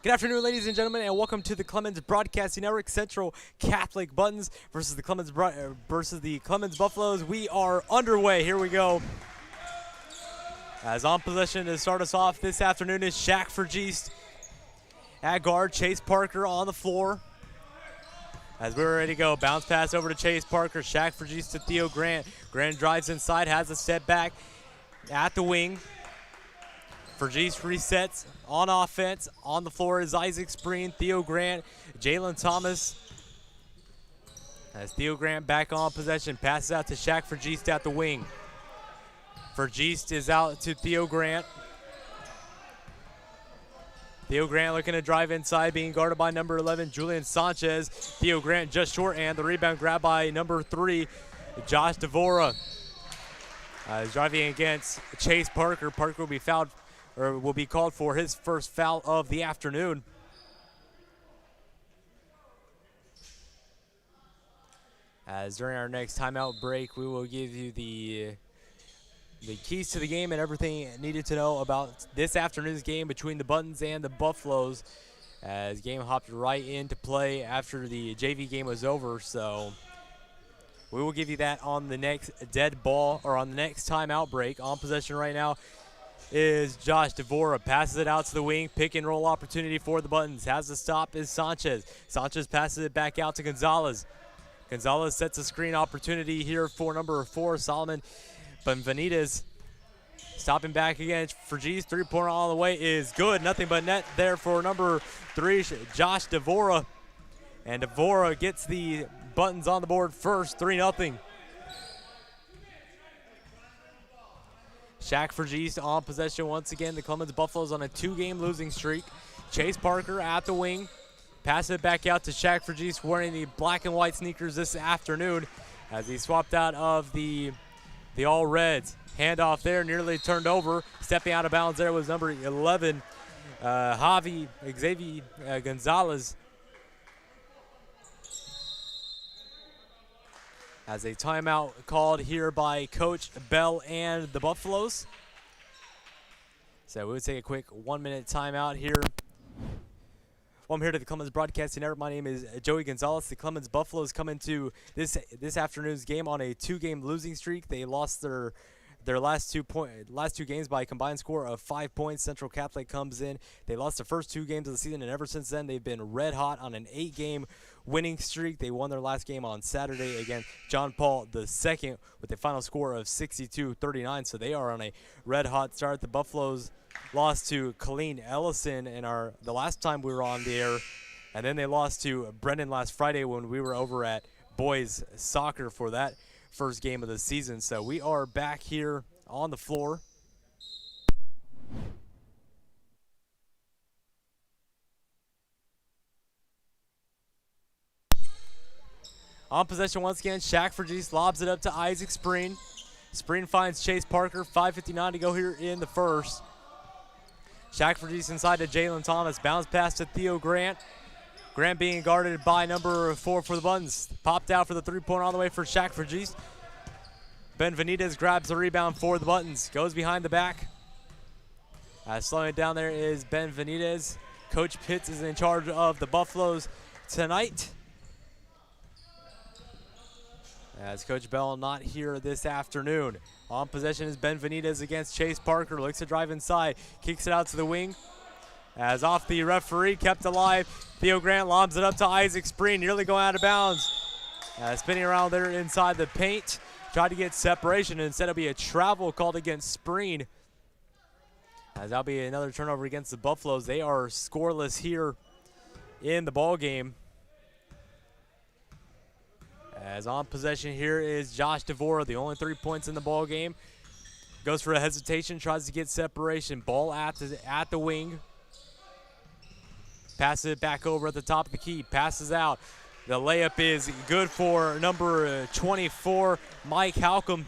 Good afternoon, ladies and gentlemen, and welcome to the Clemens Broadcasting Network. Central Catholic Buttons versus the Clemens Buffaloes. We are underway. Here we go. As on possession to start us off this afternoon is Shaq Vergeest at guard. Chase Parker on the floor. As we're ready to go, bounce pass over to Chase Parker. Shaq Vergeest to Theo Grant. Grant drives inside, has a step back at the wing. Vergeest resets on offense. On the floor is Isaac Spreen, Theo Grant, Jalen Thomas. As Theo Grant back on possession, passes out to Shaq Vergeest at the wing. Vergeest is out to Theo Grant. Theo Grant looking to drive inside, being guarded by number 11, Julian Sanchez. Theo Grant just short, and the rebound grabbed by number 3, Josh Devora. Driving against Chase Parker. Parker will be fouled, or will be called for his first foul of the afternoon. As during our next timeout break, we will give you the keys to the game and everything needed to know about this afternoon's game between the Buttons and the Buffaloes. As game hopped right into play after the JV game was over, so we will give you that on the next dead ball, or on the next timeout break. On possession right now is Josh Devora. Passes it out to the wing. Pick and roll opportunity for the Buttons. Has the stop is Sanchez. Sanchez passes it back out to Gonzalez. Gonzalez sets a screen opportunity here for number 4, Solomon Benvenides. Stopping back again. Vergeest, three-pointer on the way is good. Nothing but net there for number 3, Josh Devora. And Devora gets the Buttons on the board first, 3-0. Shaq Vergeest on possession once again. The Clemens Buffaloes on a 2-game losing streak. Chase Parker at the wing. Pass it back out to Shaq Vergeest, wearing the black and white sneakers this afternoon, as he swapped out of the All Reds. Handoff there, nearly turned over. Stepping out of bounds there was number 11, Xavier Gonzalez. As a timeout called here by Coach Bell and the Buffaloes. So we'll take a quick 1-minute timeout here. Welcome here to the Clemens Broadcasting Network. My name is Joey Gonzalez. The Clemens Buffaloes come into this afternoon's game on a 2-game losing streak. They lost their last two games by a combined score of 5 points. Central Catholic comes in. They lost the first 2 games of the season, and ever since then they've been red hot on an 8-game winning streak. They won their last game on Saturday against John Paul II with a final score of 62-39. So they are on a red hot start. The Buffaloes lost to Colleen Ellison in the last time we were on the air, and then they lost to Brendan last Friday when we were over at boys soccer for that first game of the season. So we are back here on the floor. On possession once again, Shaq Vergeest lobs it up to Isaac Spreen. Spreen finds Chase Parker, 5:59 to go here in the first. Shaq Vergeest inside to Jalen Thomas. Bounce pass to Theo Grant. Grant being guarded by number 4 for the Buttons. Popped out for the three-pointer on the way for Shaq Vergeest. Benvenides grabs the rebound for the Buttons. Goes behind the back. Slowing it down there is Benvenides. Coach Pitts is in charge of the Buffaloes tonight, as Coach Bell not here this afternoon. On possession is Benvenides against Chase Parker. Looks to drive inside. Kicks it out to the wing. As off the referee, kept alive. Theo Grant lobs it up to Isaac Spreen, nearly going out of bounds. Spinning around there inside the paint. Tried to get separation, and instead it'll be a travel called against Spreen. As that'll be another turnover against the Buffaloes. They are scoreless here in the ball game. As on possession here is Josh Devora, the only 3 points in the ball game. Goes for a hesitation, tries to get separation. Ball at the wing. Passes it back over at the top of the key. Passes out. The layup is good for number 24, Mike Halcomb.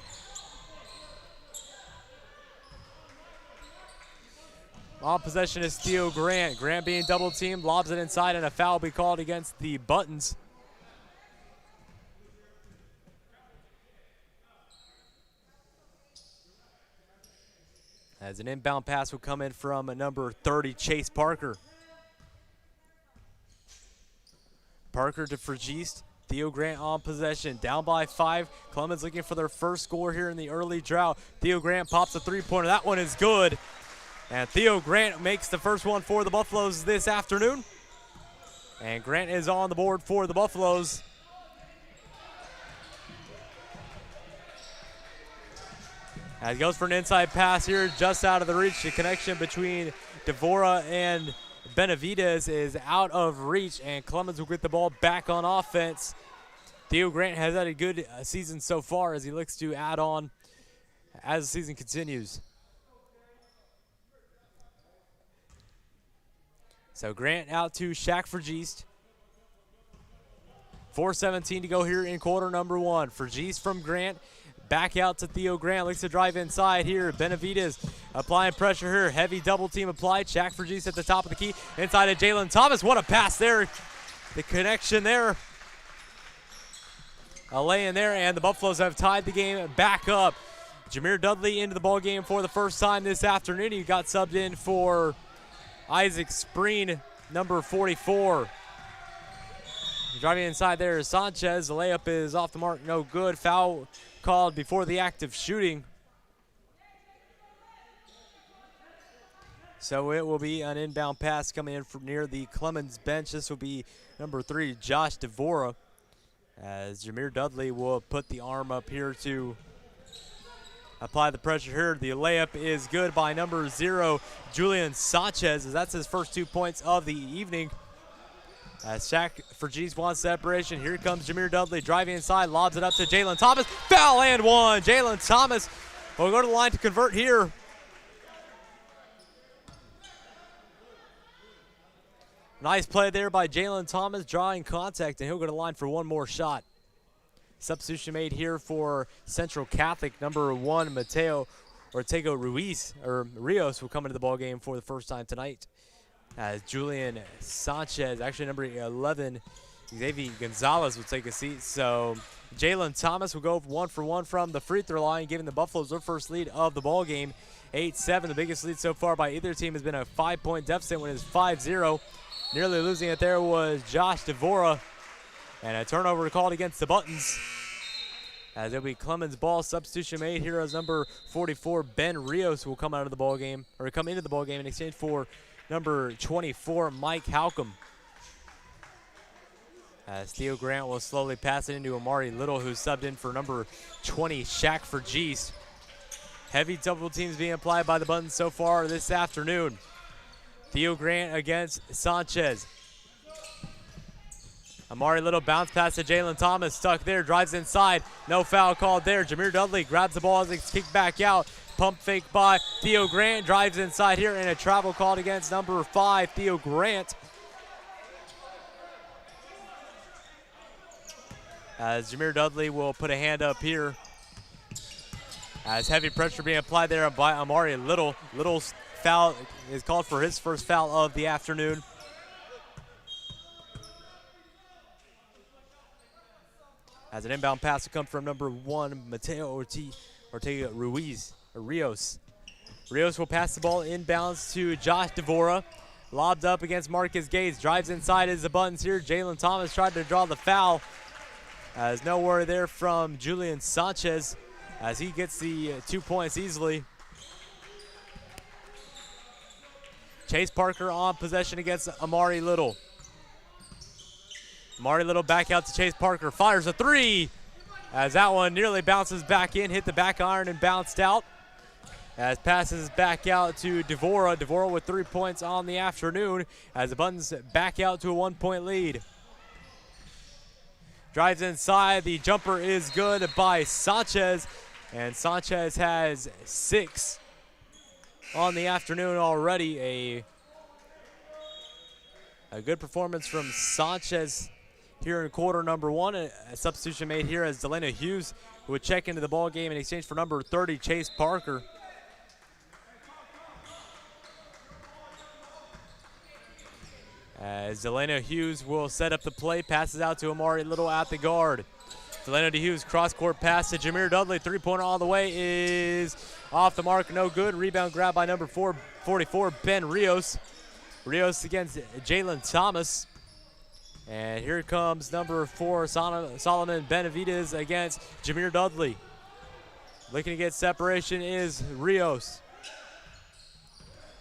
On possession is Theo Grant. Grant being double teamed, lobs it inside, and a foul will be called against the Buttons. As an inbound pass will come in from number 30, Chase Parker. Parker to Vergeest. Theo Grant on possession, down by 5. Clemens looking for their first score here in the early drought. Theo Grant pops a three-pointer. That one is good. And Theo Grant makes the first one for the Buffaloes this afternoon. And Grant is on the board for the Buffaloes. As he goes for an inside pass here, just out of the reach. The connection between Devora and Benavidez is out of reach, and Clemens will get the ball back on offense. Theo Grant has had a good season so far as he looks to add on as the season continues. So Grant out to Shaq Vergeest. 4:17 to go here in quarter number 1. Vergeest from Grant. Back out to Theo Grant. Looks to drive inside here. Benavidez applying pressure here. Heavy double team applied. Shaq Vergeest at the top of the key. Inside of Jalen Thomas. What a pass there. The connection there. A lay in there, and the Buffaloes have tied the game back up. Jameer Dudley into the ball game for the first time this afternoon. He got subbed in for Isaac Spreen, number 44. Driving inside there is Sanchez. The layup is off the mark, no good. Foul called before the act of shooting. So it will be an inbound pass coming in from near the Clemens bench. This will be number 3, Josh Devora, as Jameer Dudley will put the arm up here to apply the pressure here. The layup is good by number 0, Julian Sanchez, as that's his first 2 points of the evening. As Shaq Vergeest wants separation. Here comes Jameer Dudley driving inside, lobs it up to Jalen Thomas. Foul and 1. Jalen Thomas will go to the line to convert here. Nice play there by Jalen Thomas, drawing contact, and he'll go to the line for one more shot. Substitution made here for Central Catholic. Number 1, Mateo Rios will come into the ball game for the first time tonight. As Julian Sanchez, actually number 11, Xavier Gonzalez will take a seat. So Jalen Thomas will go 1 for 1 from the free throw line, giving the Buffaloes their first lead of the ball game. 8-7, the biggest lead so far by either team has been a 5-point deficit when it's 5-0. Nearly losing it there was Josh Devora. And a turnover called against the Buttons. As it'll be Clemens' ball. Substitution made here as number 44, Ben Rios, will come out of the ball game, or come into the ball game in exchange for number 24, Mike Halcomb. As Theo Grant will slowly pass it into Amari Little, who's subbed in for number 20, Shaq Vergeest. Heavy double teams being applied by the Buttons so far this afternoon. Theo Grant against Sanchez. Amari Little bounce pass to Jalen Thomas, stuck there, drives inside. No foul called there. Jameer Dudley grabs the ball as it's kicked back out. Pump fake by Theo Grant, drives inside here, and a travel called against number 5, Theo Grant. As Jameer Dudley will put a hand up here. As heavy pressure being applied there by Amari Little. Little's foul is called for his first foul of the afternoon. As an inbound pass will come from number 1, Mateo Ortega Rios. Rios will pass the ball inbounds to Josh Devora. Lobbed up against Marcus Gates. Drives inside as the Buttons here. Jalen Thomas tried to draw the foul. As no worry there from Julian Sanchez as he gets the 2 points easily. Chase Parker on possession against Amari Little. Amari Little back out to Chase Parker. Fires a 3. As that one nearly bounces back in. Hit the back iron and bounced out. As passes back out to Devora. Devora with 3 points on the afternoon. As the Buttons back out to a 1-point lead. Drives inside. The jumper is good by Sanchez. And Sanchez has 6 on the afternoon already. A good performance from Sanchez here in quarter number 1. A substitution made here as Delano Hughes, who would check into the ball game in exchange for number 30, Chase Parker. As Delano Hughes will set up the play, passes out to Amari Little at the guard. Delano Hughes, cross-court pass to Jameer Dudley. Three-pointer all the way is off the mark, no good. Rebound grab by number 44, Ben Rios. Rios against Jalen Thomas. And here comes number 4, Solomon Benavides against Jameer Dudley. Looking to get separation is Rios.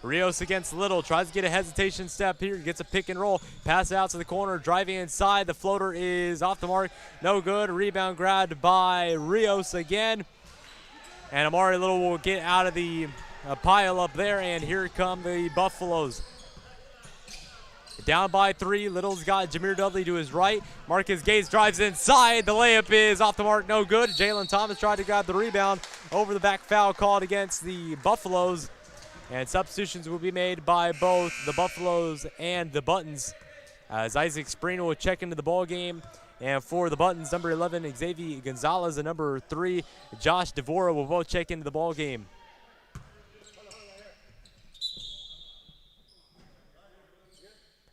Rios against Little, tries to get a hesitation step here, gets a pick and roll, pass out to the corner, driving inside, the floater is off the mark, no good, rebound grabbed by Rios again. And Amari Little will get out of the pile up there, and here come the Buffaloes. Down by 3, Little's got Jameer Dudley to his right. Marcus Gates drives inside, the layup is off the mark, no good. Jalen Thomas tried to grab the rebound, over the back foul called against the Buffaloes. And substitutions will be made by both the Buffaloes and the Buttons. As Isaac Spreen will check into the ball game. And for the Buttons, number 11, Xavier Gonzalez, and number 3, Josh Devora will both check into the ball game.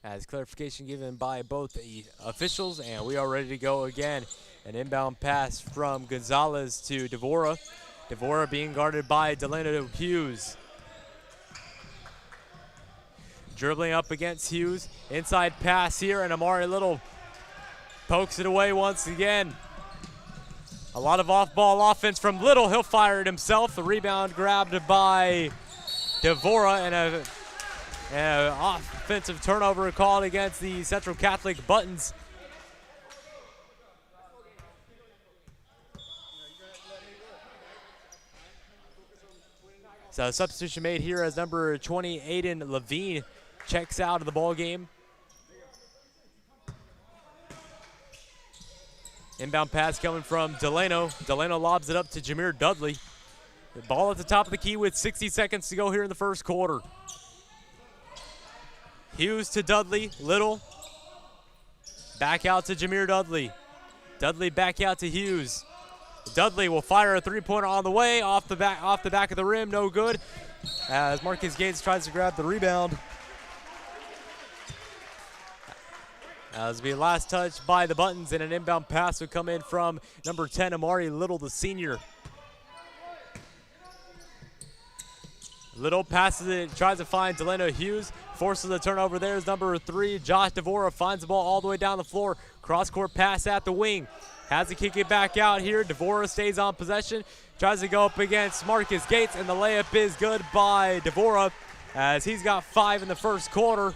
As clarification given by both the officials, and we are ready to go again. An inbound pass from Gonzalez to Devora. Devora being guarded by Delano Hughes. Dribbling up against Hughes. Inside pass here, and Amari Little pokes it away once again. A lot of off-ball offense from Little. He'll fire it himself. The rebound grabbed by Devora, and an offensive turnover called against the Central Catholic Buttons. So a substitution made here as number 20, Aiden Levine, checks out of the ball game. Inbound pass coming from Delano. Delano lobs it up to Jameer Dudley. The ball at the top of the key with 60 seconds to go here in the first quarter. Hughes to Dudley, Little. Back out to Jameer Dudley. Dudley back out to Hughes. Dudley will fire a three-pointer on the way, off the back of the rim, no good. As Marcus Gates tries to grab the rebound. As will be last touch by the Buttons, and an inbound pass will come in from number 10, Amari Little, the senior. Little passes it, tries to find Delano Hughes, forces the turnover. There's number 3, Josh Devora, finds the ball all the way down the floor. Cross-court pass at the wing. Has to kick it back out here. Devora stays on possession, tries to go up against Marcus Gates, and the layup is good by Devora, as he's got 5 in the first quarter.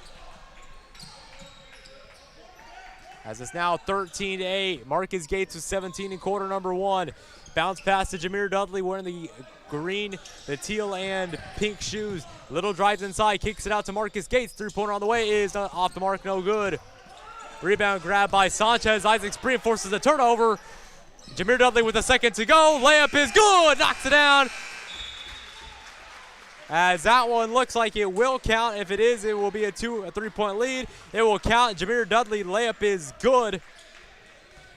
As it's now 13-8. Marcus Gates with 17 in quarter number 1. Bounce pass to Jameer Dudley wearing the green, the teal, and pink shoes. Little drives inside, kicks it out to Marcus Gates. Three-pointer on the way is off the mark, no good. Rebound grab by Sanchez. Isaac Spreen forces a turnover. Jameer Dudley with a second to go. Layup is good, knocks it down. As that one looks like it will count. If it is, it will be a 3-point lead. It will count. Jameer Dudley layup is good.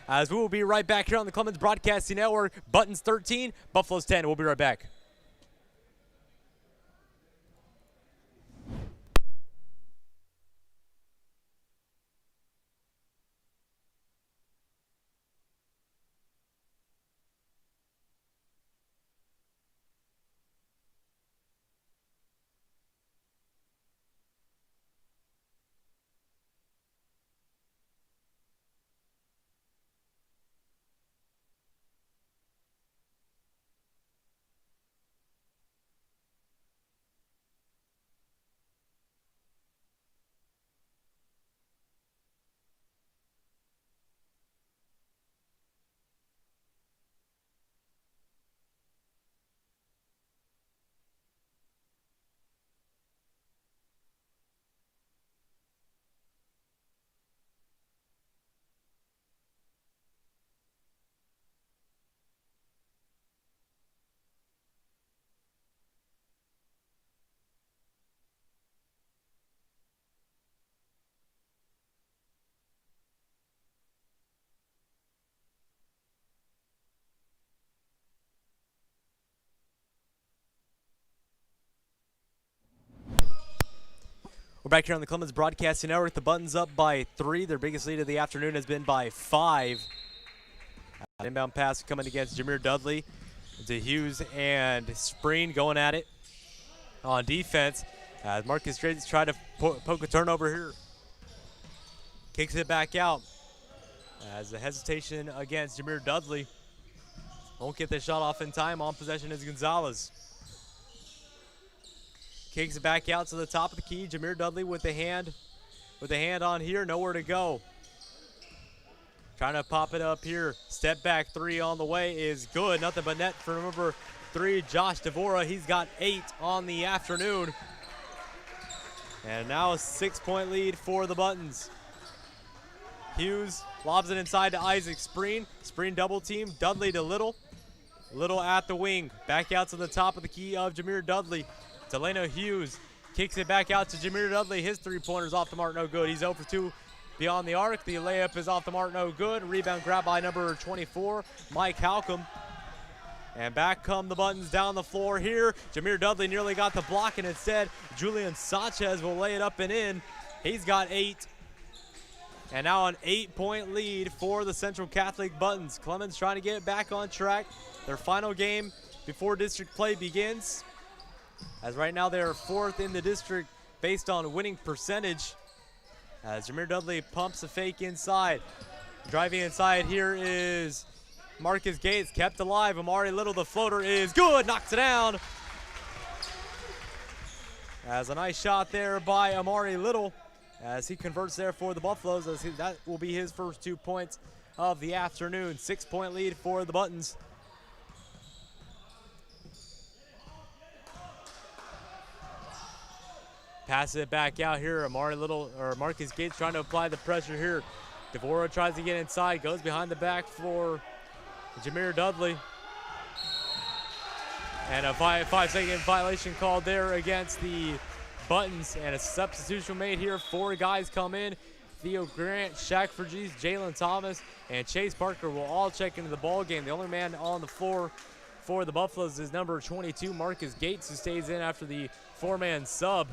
As we will be right back here on the Clemens Broadcasting Network. Buttons 13, Buffaloes 10. We'll be right back. We're back here on the Clemens Broadcasting Network. The Buttons up by 3. Their biggest lead of the afternoon has been by 5. Inbound pass coming against Jameer Dudley to Hughes and Spreen going at it on defense. Marcus Gates tried to poke a turnover here. Kicks it back out. As the hesitation against Jameer Dudley. Won't get the shot off in time. On possession is Gonzalez. Kicks it back out to the top of the key. Jameer Dudley with the hand on here. Nowhere to go. Trying to pop it up here. Step back three on the way is good. Nothing but net for number 3, Josh Devora. He's got 8 on the afternoon. And now a 6-point lead for the Buttons. Hughes lobs it inside to Isaac Spreen. Spreen double team. Dudley to Little. Little at the wing. Back out to the top of the key of Jameer Dudley. Delano Hughes kicks it back out to Jameer Dudley. His three-pointer's off the mark, no good. He's 0 for 2 beyond the arc. The layup is off the mark, no good. Rebound grabbed by number 24, Mike Halcomb. And back come the Buttons down the floor here. Jameer Dudley nearly got the block, and instead Julian Sanchez will lay it up and in. He's got 8. And now an 8-point lead for the Central Catholic Buttons. Clemens trying to get back on track. Their final game before district play begins. As right now they are 4th in the district based on winning percentage. As Jameer Dudley pumps a fake inside. Driving inside here is Marcus Gates, kept alive. Amari Little, the floater is good, knocks it down. As a nice shot there by Amari Little as he converts there for the Buffaloes. That will be his first 2 points of the afternoon. 6-point lead for the Buttons. Pass it back out here. Amari Little or Marcus Gates trying to apply the pressure here. Devora tries to get inside, goes behind the back for Jameer Dudley. And a 5-second violation called there against the Buttons. And a substitution made here. 4 guys come in. Theo Grant, Shaq Vergese, Jalen Thomas, and Chase Parker will all check into the ball game. The only man on the floor for the Buffaloes is number 22, Marcus Gates, who stays in after the 4-man sub.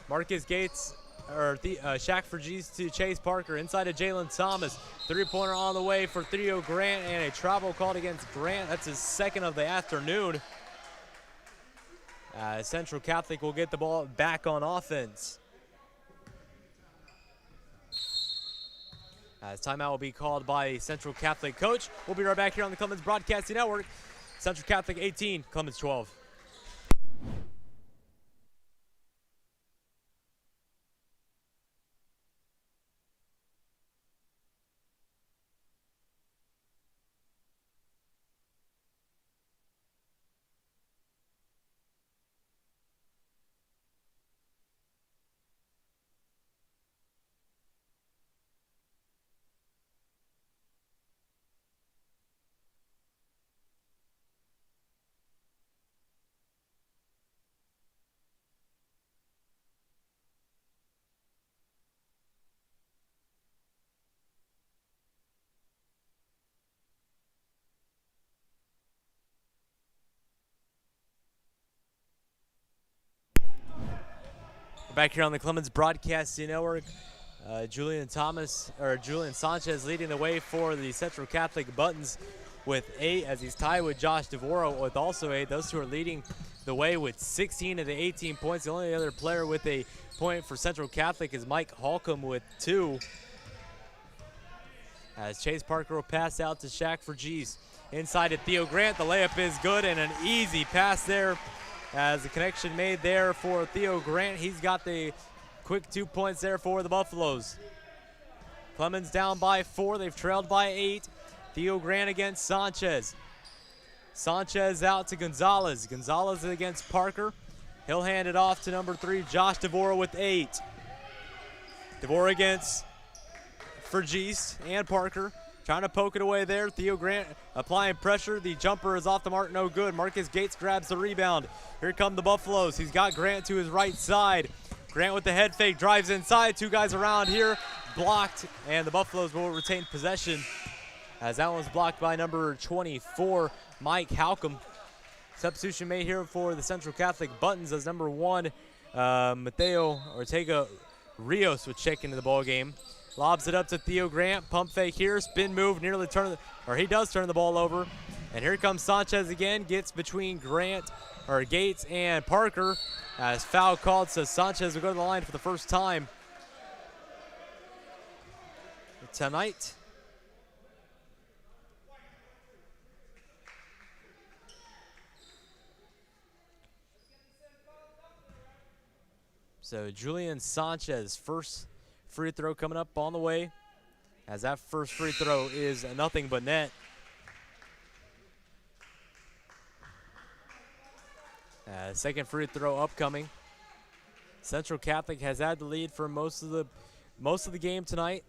Marcus Gates, or Shaq Vergese to Chase Parker, inside of Jalen Thomas. Three-pointer on the way for Theo Grant, and a travel called against Grant. That's his 2nd of the afternoon. Central Catholic will get the ball back on offense. As timeout will be called by Central Catholic coach. We'll be right back here on the Clemens Broadcasting Network. Central Catholic 18, Clemens 12. Back here on the Clemens Broadcasting Network, Julian Sanchez leading the way for the Central Catholic Buttons with 8, as he's tied with Josh Devora with also 8. Those two are leading the way with 16 of the 18 points. The only other player with a point for Central Catholic is Mike Holcomb with 2. As Chase Parker will pass out to Shaq Vergese. Inside to Theo Grant, the layup is good, and an easy pass there. As the connection made there for Theo Grant. He's got the quick 2 points there for the Buffaloes. Clemens down by 4. They've trailed by 8. Theo Grant against Sanchez. Sanchez out to Gonzalez. Gonzalez against Parker. He'll hand it off to number 3, Josh Devora with 8. Devora against Vergese and Parker. Trying to poke it away there. Theo Grant applying pressure. The jumper is off the mark, no good. Marcus Gates grabs the rebound. Here come the Buffaloes. He's got Grant to his right side. Grant with the head fake, drives inside. 2 guys around here, blocked, and the Buffaloes will retain possession as that one's blocked by number 24, Mike Halcomb. Substitution made here for the Central Catholic Buttons as number 1, Mateo Ortega Rios would check into the ball game. Lobs it up to Theo Grant. Pump fake here. Spin move. Nearly he does turn the ball over. And here comes Sanchez again. Gets between Gates and Parker. As foul called, so Sanchez will go to the line for the first time. tonight. So Julian Sanchez, first free throw coming up on the way, as that first free throw is nothing but net. Second free throw upcoming. Central Catholic has had the lead for most of the game tonight,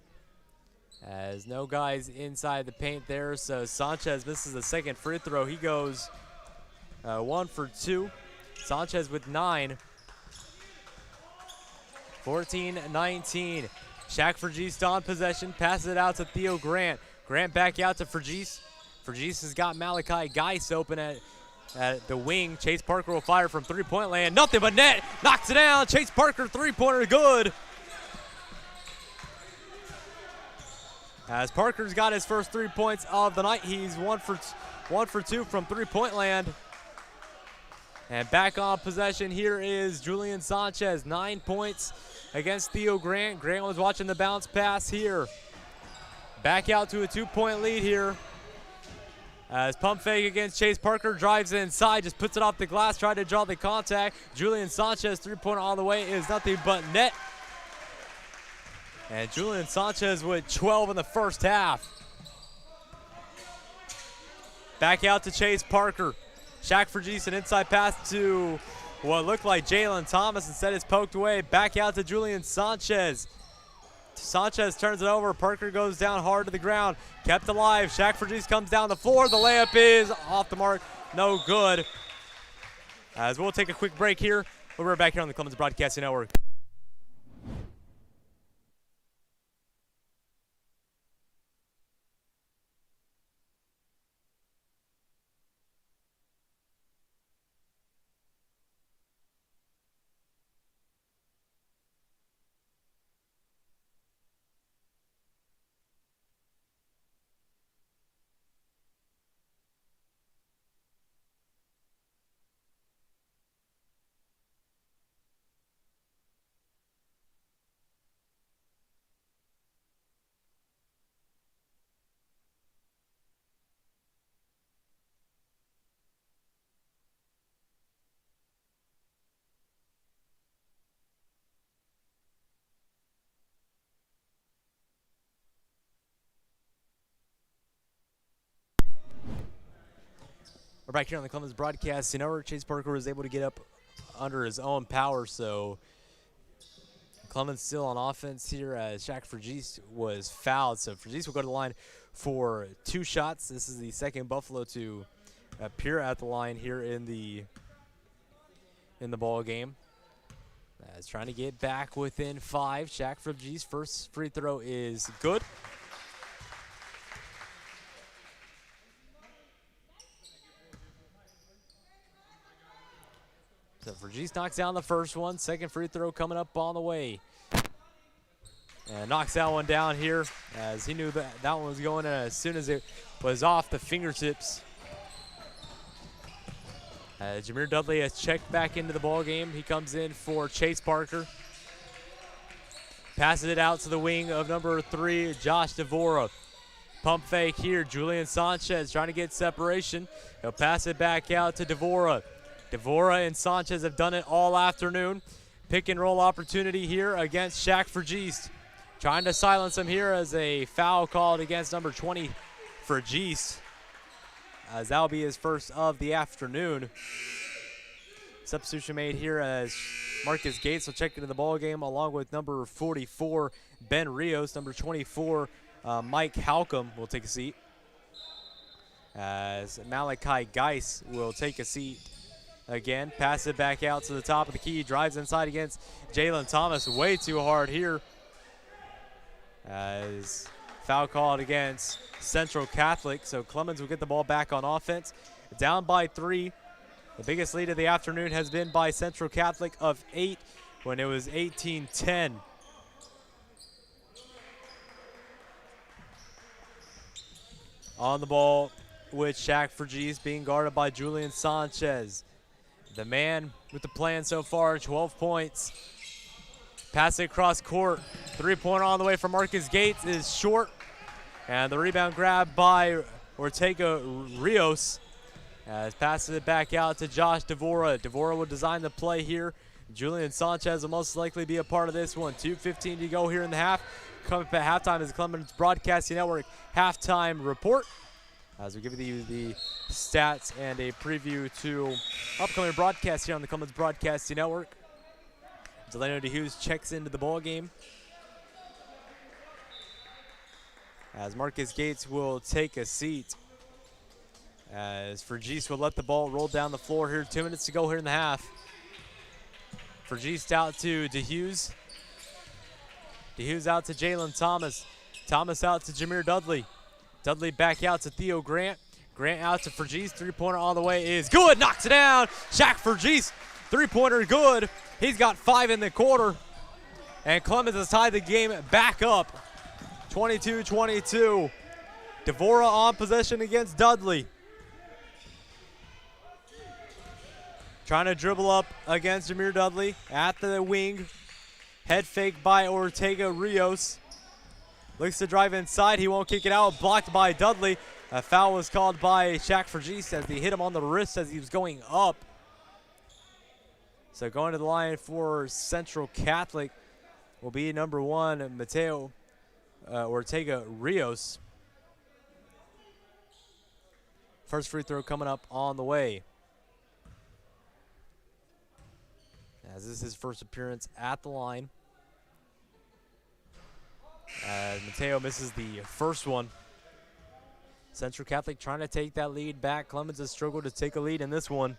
as no guys inside the paint there. So Sanchez misses the second free throw. He goes 1 for 2. Sanchez with 9. 14-19. Shaq Vergiste on possession, passes it out to Theo Grant. Grant back out to Vergiste. Vergiste has got Malachi Geis open at the wing. Chase Parker will fire from three-point land. Nothing but net. Knocks it down. Chase Parker, three-pointer, good. As Parker's got his first 3 points of the night, he's 1 for 2 from three-point land. And back on possession here is Julian Sanchez, 9 points against Theo Grant. Grant was watching the bounce pass here. Back out to a 2-point lead here. As pump fake against Chase Parker, drives inside, just puts it off the glass, tried to draw the contact. Julian Sanchez, three-pointer all the way, is nothing but net. And Julian Sanchez with 12 in the first half. Back out to Chase Parker. Shaq Vergiste, an inside pass to what looked like Jalen Thomas. Instead, it's poked away. Back out to Julian Sanchez. Sanchez turns it over. Parker goes down hard to the ground. Kept alive. Shaq Vergiste comes down the floor. The layup is off the mark. No good. As we'll take a quick break here. We'll be right back here on the Clemens Broadcasting Network. We're back here on the Clemens Broadcasting Network. Chase Parker was able to get up under his own power, so Clemens still on offense here as Shaq Vergiste was fouled. So Vergiste will go to the line for 2 shots. This is the second Buffalo to appear at the line here in the ball game. As trying to get back within 5. Shaq Vergiste, first free throw is good. So Vergiste knocks down the first one. Second free throw coming up on the way. And knocks that one down here as he knew that one was going in as soon as it was off the fingertips. Jameer Dudley has checked back into the ball game. He comes in for Chase Parker. Passes it out to the wing of number 3, Josh Devora. Pump fake here. Julian Sanchez trying to get separation. He'll pass it back out to Devora. Devora and Sanchez have done it all afternoon. Pick and roll opportunity here against Shaq Vergiste. Trying to silence him here as a foul called against number 20, Vergiste, as that'll be his first of the afternoon. Substitution made here as Marcus Gates will check into the ball game along with number 44, Ben Rios. Number 24, Mike Halcomb will take a seat, as Malachi Geis will take a seat again. Pass it back out to the top of the key. Drives inside against Jalen Thomas. Way too hard here. As foul called against Central Catholic. So Clemens will get the ball back on offense. Down by 3. The biggest lead of the afternoon has been by Central Catholic of 8 when it was 18-10. On the ball with Shaq Vergiste being guarded by Julian Sanchez. The man with the plan so far, 12 points. Pass it across court. Three-pointer on the way from Marcus Gates is short. And the rebound grab by Ortega Rios. As passes it back out to Josh Devora. Devora will design the play here. Julian Sanchez will most likely be a part of this one. 2:15 to go here in the half. Coming up at halftime is the Clemens Broadcasting Network halftime report. As we give you the stats and a preview to upcoming broadcasts here on the Clemens Broadcasting Network. Delano DeHughes checks into the ball game. As Marcus Gates will take a seat. As Vergis will let the ball roll down the floor here. 2 minutes to go here in the half. Vergis out to DeHughes. DeHughes out to Jalen Thomas. Thomas out to Jameer Dudley. Dudley back out to Theo Grant. Grant out to Vergis. Three-pointer on the way is good. Knocks it down. Shaq Vergis. Three-pointer good. He's got 5 in the quarter. And Clemens has tied the game back up. 22-22. Devora on possession against Dudley. Trying to dribble up against Jameer Dudley at the wing. Head fake by Ortega Rios. Looks to drive inside. He won't kick it out. Blocked by Dudley. A foul was called by Shaq Vergis as he hit him on the wrist as he was going up. So going to the line for Central Catholic will be number 1, Mateo Ortega Rios. First free throw coming up on the way. As this is his first appearance at the line. As Mateo misses the first one. Central Catholic trying to take that lead back. Clemens has struggled to take a lead in this one.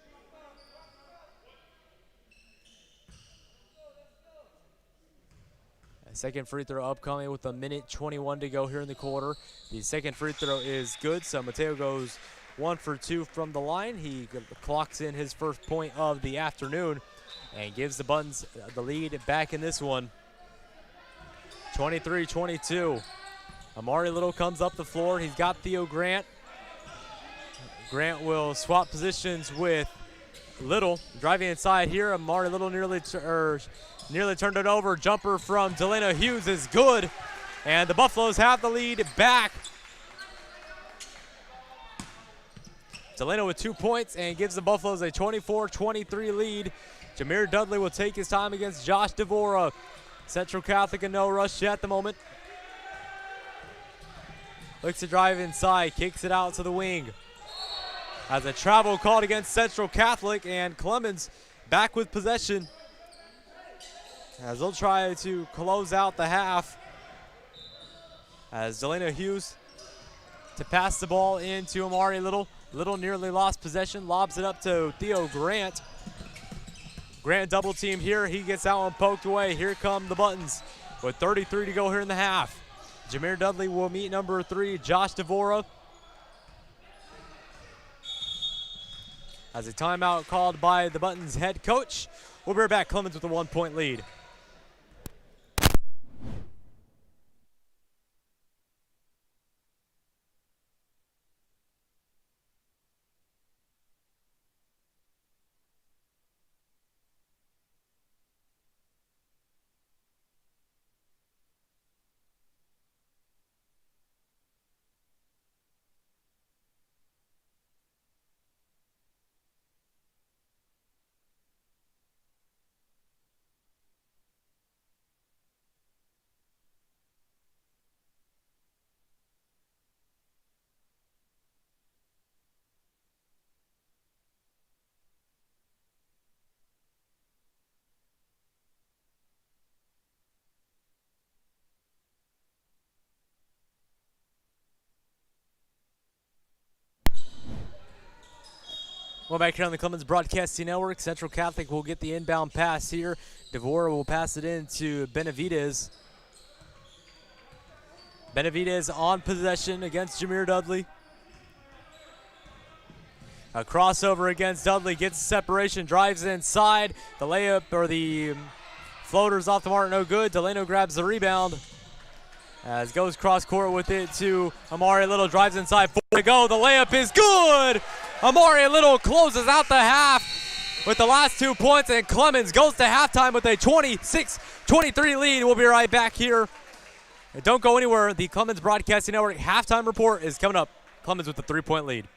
Second free throw upcoming with 1:21 to go here in the quarter. The second free throw is good, so Mateo goes 1 for 2 from the line. He clocks in his first point of the afternoon and gives the Buttons the lead back in this one. 23-22. Amari Little comes up the floor. He's got Theo Grant. Grant will swap positions with Little. Driving inside here, Amari Little nearly turned it over. Jumper from Delano Hughes is good. And the Buffaloes have the lead back. Delano with 2 points and gives the Buffaloes a 24-23 lead. Jameer Dudley will take his time against Josh Devora. Central Catholic in no rush at the moment. Looks to drive inside, kicks it out to the wing. Has a travel called against Central Catholic, and Clemens back with possession as they'll try to close out the half. As Delano Hughes to pass the ball into Amari Little. Little nearly lost possession, lobs it up to Theo Grant. Grant double team here. He gets that one poked away. Here come the Buttons with 33 to go here in the half. Jameer Dudley will meet number 3, Josh Devora. As a timeout called by the Buttons head coach. We'll be right back. Clemens with a 1-point lead. Well, back here on the Clemens Broadcasting Network, Central Catholic will get the inbound pass here. Devora will pass it in to Benavidez. Benavidez on possession against Jameer Dudley. A crossover against Dudley, gets separation, drives inside. The layup or the floater's off the mark, no good. Delano grabs the rebound. As goes cross court with it to Amari Little, drives inside, 4 to go. The layup is good. Amari Little closes out the half with the last 2 points, and Clemens goes to halftime with a 26-23 lead. We'll be right back here. And don't go anywhere. The Clemens Broadcasting Network halftime report is coming up. Clemens with the 3-point lead.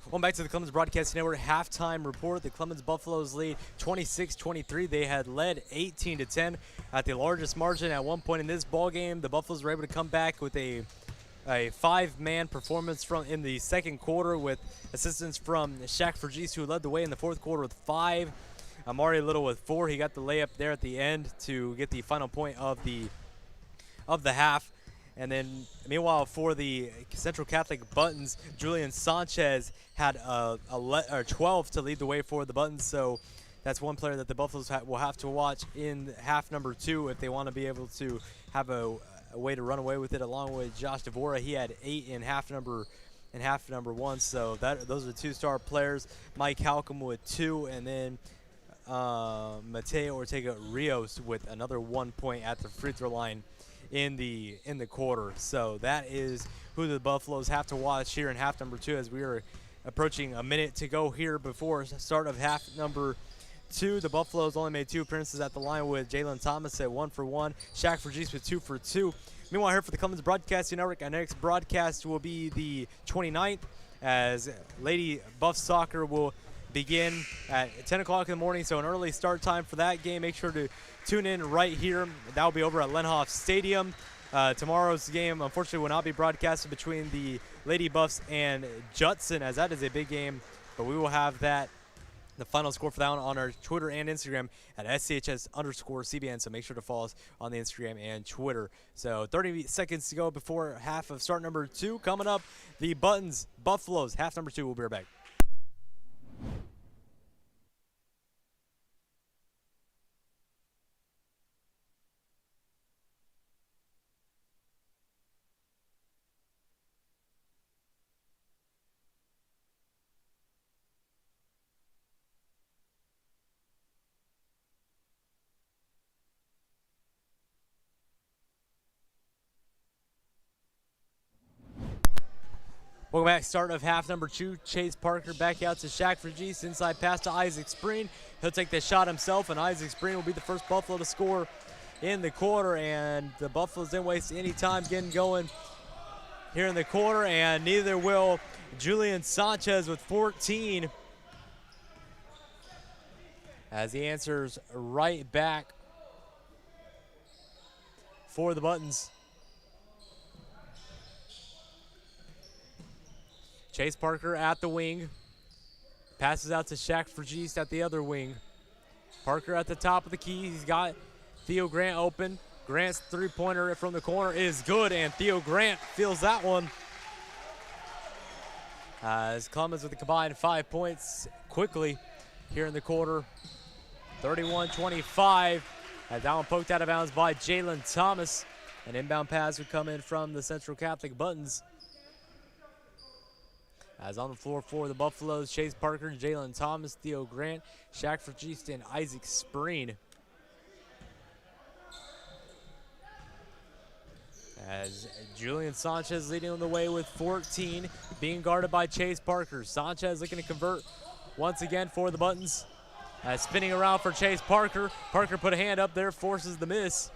Welcome back to the Clemens Broadcasting Network halftime report. The Clemens Buffaloes lead 26-23. They had led 18-10 at the largest margin at one point in this ball game. The Buffaloes were able to come back with a five-man performance in the second quarter with assistance from Shaq Vergese, who led the way in the fourth quarter with 5. Amari Little with 4. He got the layup there at the end to get the final point of the half. And then, meanwhile, for the Central Catholic Buttons, Julian Sanchez had 12 to lead the way for the Buttons. So that's one player that the Buffaloes will have to watch in half number 2 if they want to be able to have a way to run away with it. Along with Josh Devora, he had 8 in half number 1. So those are 2-star players. Mike Halcomb with 2, and then Mateo Ortega Rios with another 1 point at the free throw line in the quarter. So that is who the Buffaloes have to watch here in half number 2 as we are approaching a minute to go here before start of half number 2. The Buffaloes only made 2 appearances at the line with Jalen Thomas at 1 for 1. Shaq Vergese with 2 for 2. Meanwhile, here for the Clemens Broadcasting Network, our next broadcast will be the 29th as Lady Buff Soccer will begin at 10 o'clock in the morning, so an early start time for that game. Make sure to tune in right here. That will be over at Lenhoff Stadium. Tomorrow's game, unfortunately, will not be broadcasted between the Lady Buffs and Judson, as that is a big game, but we will have the final score for that one on our Twitter and Instagram at SCHS_CBN, so make sure to follow us on the Instagram and Twitter. So 30 seconds to go before half of start number 2. Coming up, the Buttons, Buffaloes, half number 2. We'll be right back. Welcome back. Start of half number 2. Chase Parker back out to Shaq Vergese. Inside pass to Isaac Spreen. He'll take the shot himself, and Isaac Spreen will be the first Buffalo to score in the quarter. And the Buffaloes didn't waste any time getting going here in the quarter, and neither will Julian Sanchez with 14 as he answers right back for the Buttons. Chase Parker at the wing. Passes out to Shaq Vergese at the other wing. Parker at the top of the key. He's got Theo Grant open. Grant's three-pointer from the corner is good, and Theo Grant feels that one. As Clemens with a combined 5 points quickly here in the quarter. 31-25. That one poked out of bounds by Jalen Thomas. An inbound pass would come in from the Central Catholic Buttons. As on the floor for the Buffaloes, Chase Parker, Jalen Thomas, Theo Grant, Shaq Vergese, and Isaac Spreen. As Julian Sanchez leading on the way with 14, being guarded by Chase Parker. Sanchez looking to convert once again for the Buttons. Spinning around for Chase Parker. Parker put a hand up there, forces the miss.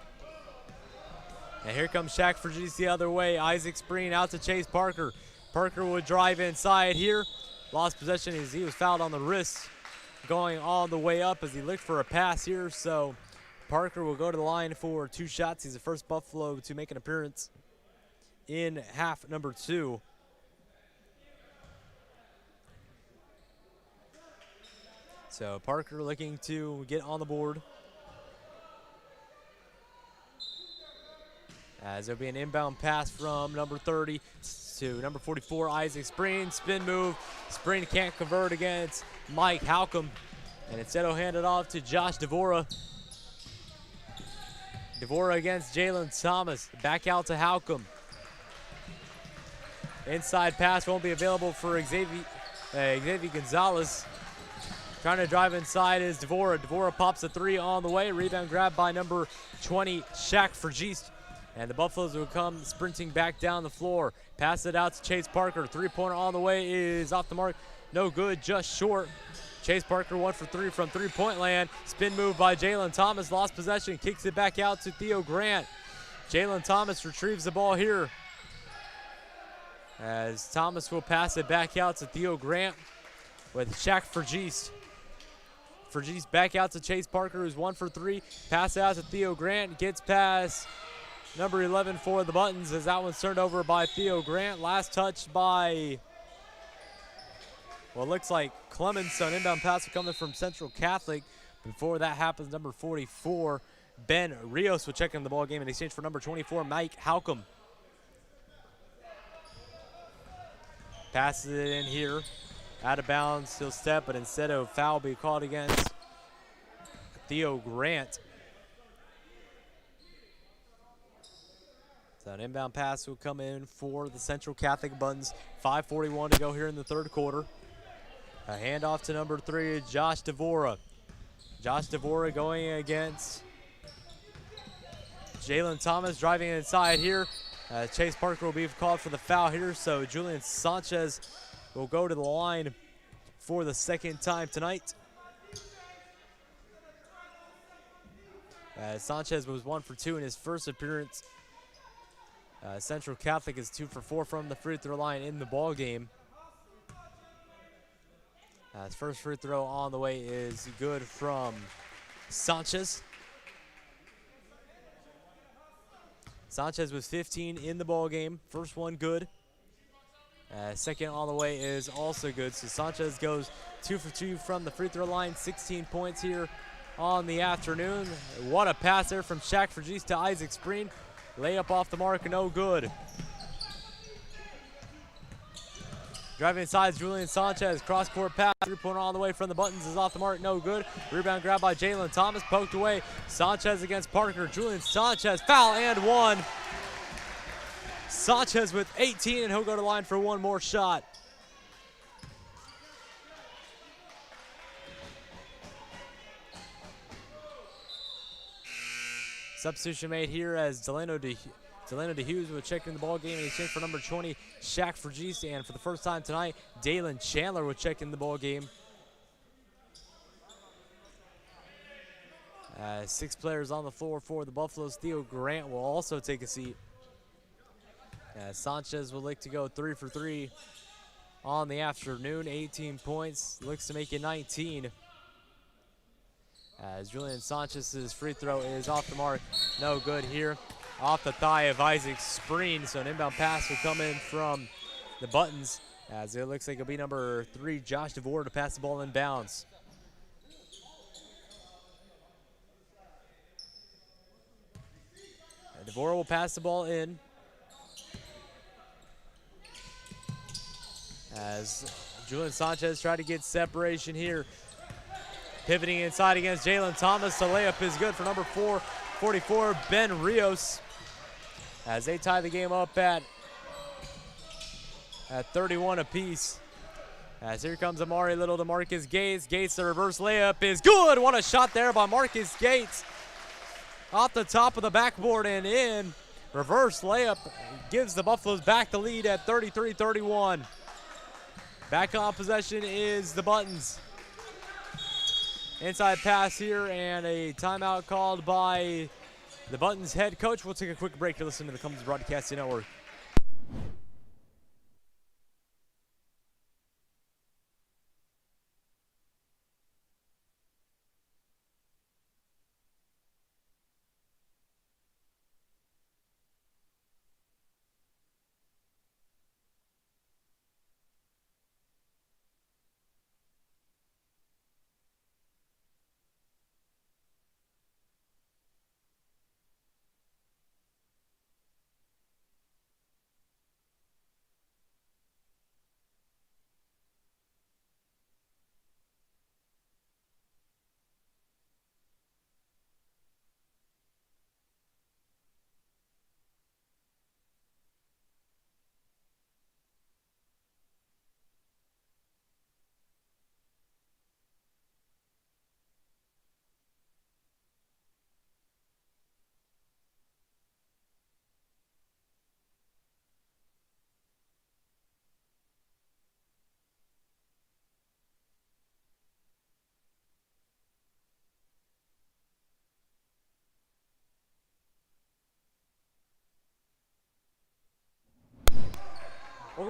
And here comes Shaq Vergese the other way. Isaac Spreen out to Chase Parker. Parker would drive inside here. Lost possession as he was fouled on the wrist. Going all the way up as he looked for a pass here. So Parker will go to the line for 2 shots. He's the first Buffalo to make an appearance in half number 2. So Parker looking to get on the board. As there'll be an inbound pass from number 30 to number 44, Isaac Spreen. Spin move. Spreen can't convert against Mike Halcomb. And instead he'll hand it off to Josh Devora. Devora against Jalen Thomas. Back out to Halcomb. Inside pass won't be available for Xavier Gonzalez. Trying to drive inside is Devora. Devora pops a 3 on the way. Rebound grab by number 20, Shaq Vergese. And the Buffaloes will come sprinting back down the floor. Pass it out to Chase Parker. 3-pointer on the way is off the mark. No good, just short. Chase Parker 1 for 3 from three-point land. Spin move by Jalen Thomas. Lost possession. Kicks it back out to Theo Grant. Jalen Thomas retrieves the ball here. as Thomas will pass it back out to Theo Grant with Shaq Fergiste. Fergiste back out to Chase Parker, who's 1 for 3. Pass out to Theo Grant, gets past number 11 for the Buttons as that one's turned over by Theo Grant. Last touch by, well, it looks like Clemens. So an inbound pass coming from Central Catholic. Before that happens, number 44, Ben Rios, will check in the ball game in exchange for number 24, Mike Halcomb. Passes it in here. Out of bounds, he'll step, but instead of foul be called against Theo Grant. So an inbound pass will come in for the Central Catholic Buttons. 5:41 to go here in the third quarter. A handoff to number 3, Josh Devora. Josh Devora going against Jalen Thomas, driving inside here. Chase Parker will be called for the foul here, so Julian Sanchez will go to the line for the second time tonight. Sanchez was 1 for 2 in his first appearance. Central Catholic is 2 for 4 from the free throw line in the ball game. His first free throw on the way is good from Sanchez. Sanchez was 15 in the ball game. First one good. Second on the way is also good. So Sanchez goes 2 for 2 from the free throw line. 16 points here on the afternoon. What a pass there from Shaq Fergiste to Isaac Spreen. Layup off the mark, no good. Driving inside, Julian Sanchez, cross-court pass, three-pointer on the way from the Buttons is off the mark, no good. Rebound grab by Jalen Thomas, poked away. Sanchez against Parker. Julian Sanchez, foul and 1. Sanchez with 18, and he'll go to the line for one more shot. Substitution made here as Delano DeHughes will check in the ball game in exchange for number 20, Shaq Fergiste, and for the first time tonight, Dalen Chandler will check in the ball game. 6 players on the floor for the Buffaloes. Theo Grant will also take a seat. Sanchez will look to go 3 for 3 on the afternoon. 18 points, looks to make it 19. As Julian Sanchez's free throw is off the mark, no good here. Off the thigh of Isaac Spreen, so an inbound pass will come in from the Buttons, as it looks like it'll be number 3, Josh DeVore, to pass the ball in bounds. And DeVore will pass the ball in, as Julian Sanchez tried to get separation here. Pivoting inside against Jalen Thomas. The layup is good for number 44, Ben Rios, as they tie the game up at 31 apiece. As here comes Amari Little to Marcus Gates. Gates, the reverse layup is good. What a shot there by Marcus Gates. Off the top of the backboard and in. Reverse layup gives the Buffaloes back the lead at 33-31. Back on possession is the Buttons. Inside pass here and a timeout called by the Buttons head coach. We'll take a quick break to listen to the Clemens Broadcasting Network.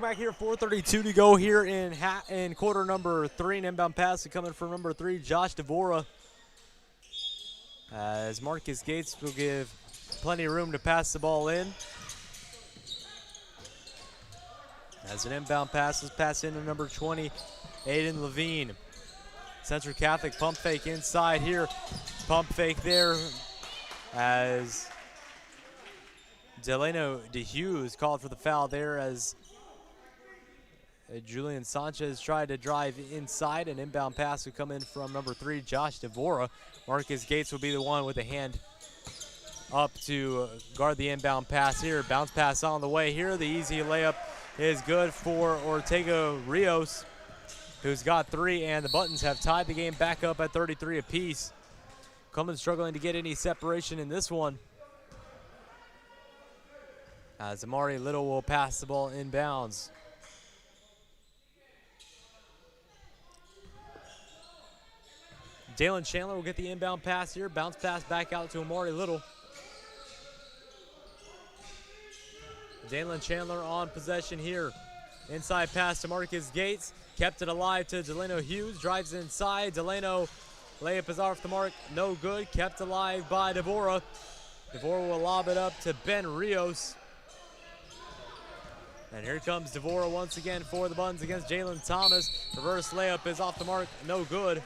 Welcome back here. 4:32 to go here in quarter number 3. An inbound pass coming from number 3, Josh Devora. As Marcus Gates will give plenty of room to pass the ball in. As an inbound pass is passed into number 20, Aiden Levine. Central Catholic pump fake inside here. Pump fake there as Delano DeHughes called for the foul there as Julian Sanchez tried to drive inside. An inbound pass would come in from number 3, Josh Devora. Marcus Gates will be the one with a hand up to guard the inbound pass here. Bounce pass on the way here. The easy layup is good for Ortega Rios, who's got 3, and the Buttons have tied the game back up at 33 apiece. Clemens struggling to get any separation in this one, as Amari Little will pass the ball inbounds. Dalen Chandler will get the inbound pass here. Bounce pass back out to Amari Little. Dalen Chandler on possession here. Inside pass to Marcus Gates. Kept it alive to Delano Hughes. Drives inside. Delano layup is off the mark. No good. Kept alive by Devora. Devora will lob it up to Ben Rios. And here comes Devora once again for the Buns against Jalen Thomas. Reverse layup is off the mark. No good.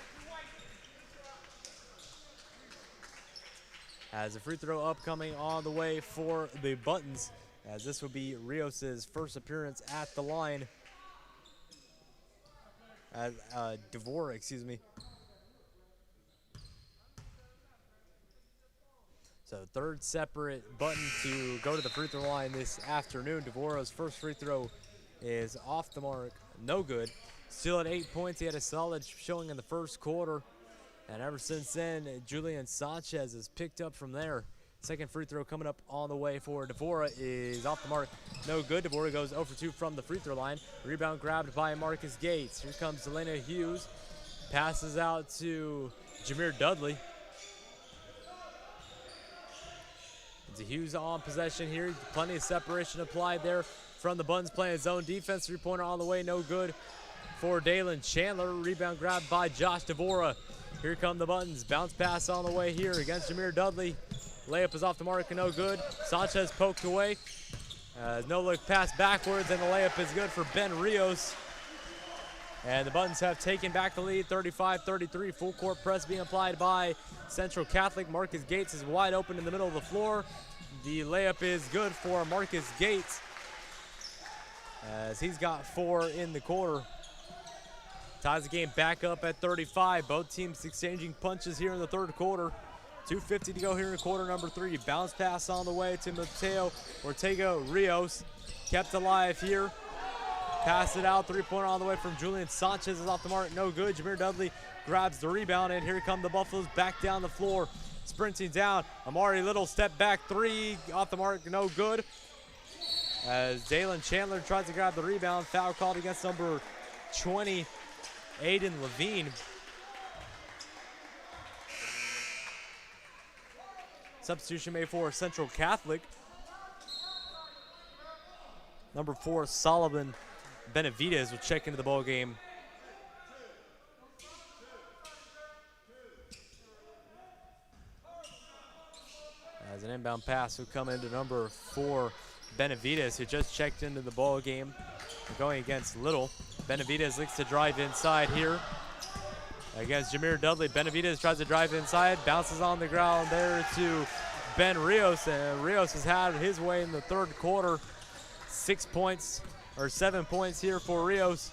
As a free throw upcoming on the way for the Buttons, as this will be Rios' first appearance at the line. Devora, excuse me. So third separate Button to go to the free throw line this afternoon. Devora's first free throw is off the mark, no good. Still at 8 points. He had a solid showing in the first quarter. And ever since then, Julian Sanchez has picked up from there. Second free throw coming up on the way for Devora is off the mark. No good. Devora goes 0 for 2 from the free throw line. Rebound grabbed by Marcus Gates. Here comes Delana Hughes. Passes out to Jameer Dudley. Hughes on possession here. Plenty of separation applied there from the Buns playing zone defense. Three-pointer on the way. No good for Dalen Chandler. Rebound grabbed by Josh Devora. Here come the Buttons. Bounce pass on the way here against Jameer Dudley. Layup is off the mark and no good. Sanchez poked away. No look pass backwards, and the layup is good for Ben Rios. And the Buttons have taken back the lead, 35-33. Full court press being applied by Central Catholic. Marcus Gates is wide open in the middle of the floor. The layup is good for Marcus Gates, as he's got 4 in the quarter. Ties the game back up at 35. Both teams exchanging punches here in the third quarter. 2:50 to go here in quarter number 3. Bounce pass on the way to Mateo Ortega Rios. Kept alive here. Pass it out. Three-pointer on the way from Julian Sanchez is off the mark. No good. Jameer Dudley grabs the rebound, and here come the Buffaloes back down the floor. Sprinting down. Amari Little step back 3 off the mark. No good. As Dalen Chandler tries to grab the rebound. Foul called against number 20. Aiden Levine. Substitution made for Central Catholic. Number 4, Solomon Benavidez will check into the ball game. As an inbound pass will come into number 4, Benavidez, who just checked into the ball game. Going against Little. Benavidez looks to drive inside here against Jameer Dudley. Benavidez tries to drive inside, bounces on the ground there to Ben Rios, and Rios has had his way in the third quarter. 7 points here for Rios.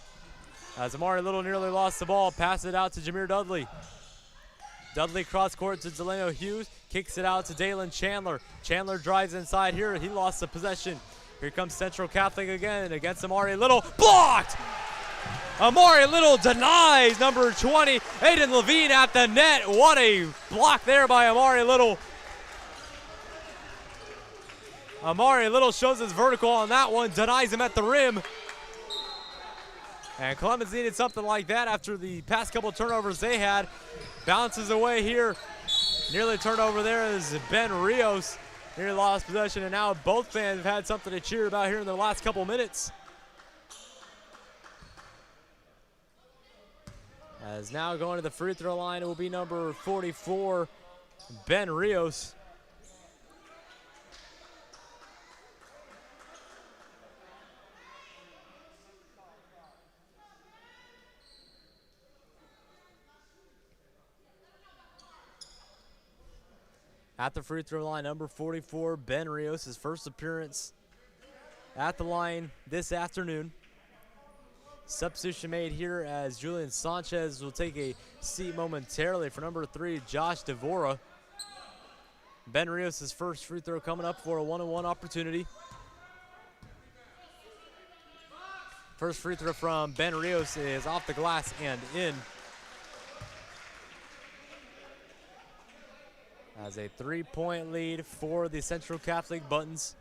As Amari Little nearly lost the ball, pass it out to Jameer Dudley. Dudley cross court to Delano Hughes, kicks it out to Dalen Chandler. Chandler drives inside here, he lost the possession. Here comes Central Catholic again against Amari Little. Blocked! Amari Little denies number 20, Aiden Levine at the net. What a block there by Amari Little. Amari Little shows his vertical on that one, denies him at the rim. And Clemens needed something like that after the past couple turnovers they had. Bounces away here. Nearly turned over there is Ben Rios. Nearly lost possession, and now both fans have had something to cheer about here in the last couple minutes. As now going to the free throw line, it will be number 44, Ben Rios. At the free throw line, number 44, Ben Rios, his first appearance at the line this afternoon. Substitution made here as Julian Sanchez will take a seat momentarily for number 3, Josh Devora. Ben Rios' first free throw coming up for a 1-on-1 opportunity. First free throw from Ben Rios is off the glass and in. As a 3-point lead for the Central Catholic Buttons.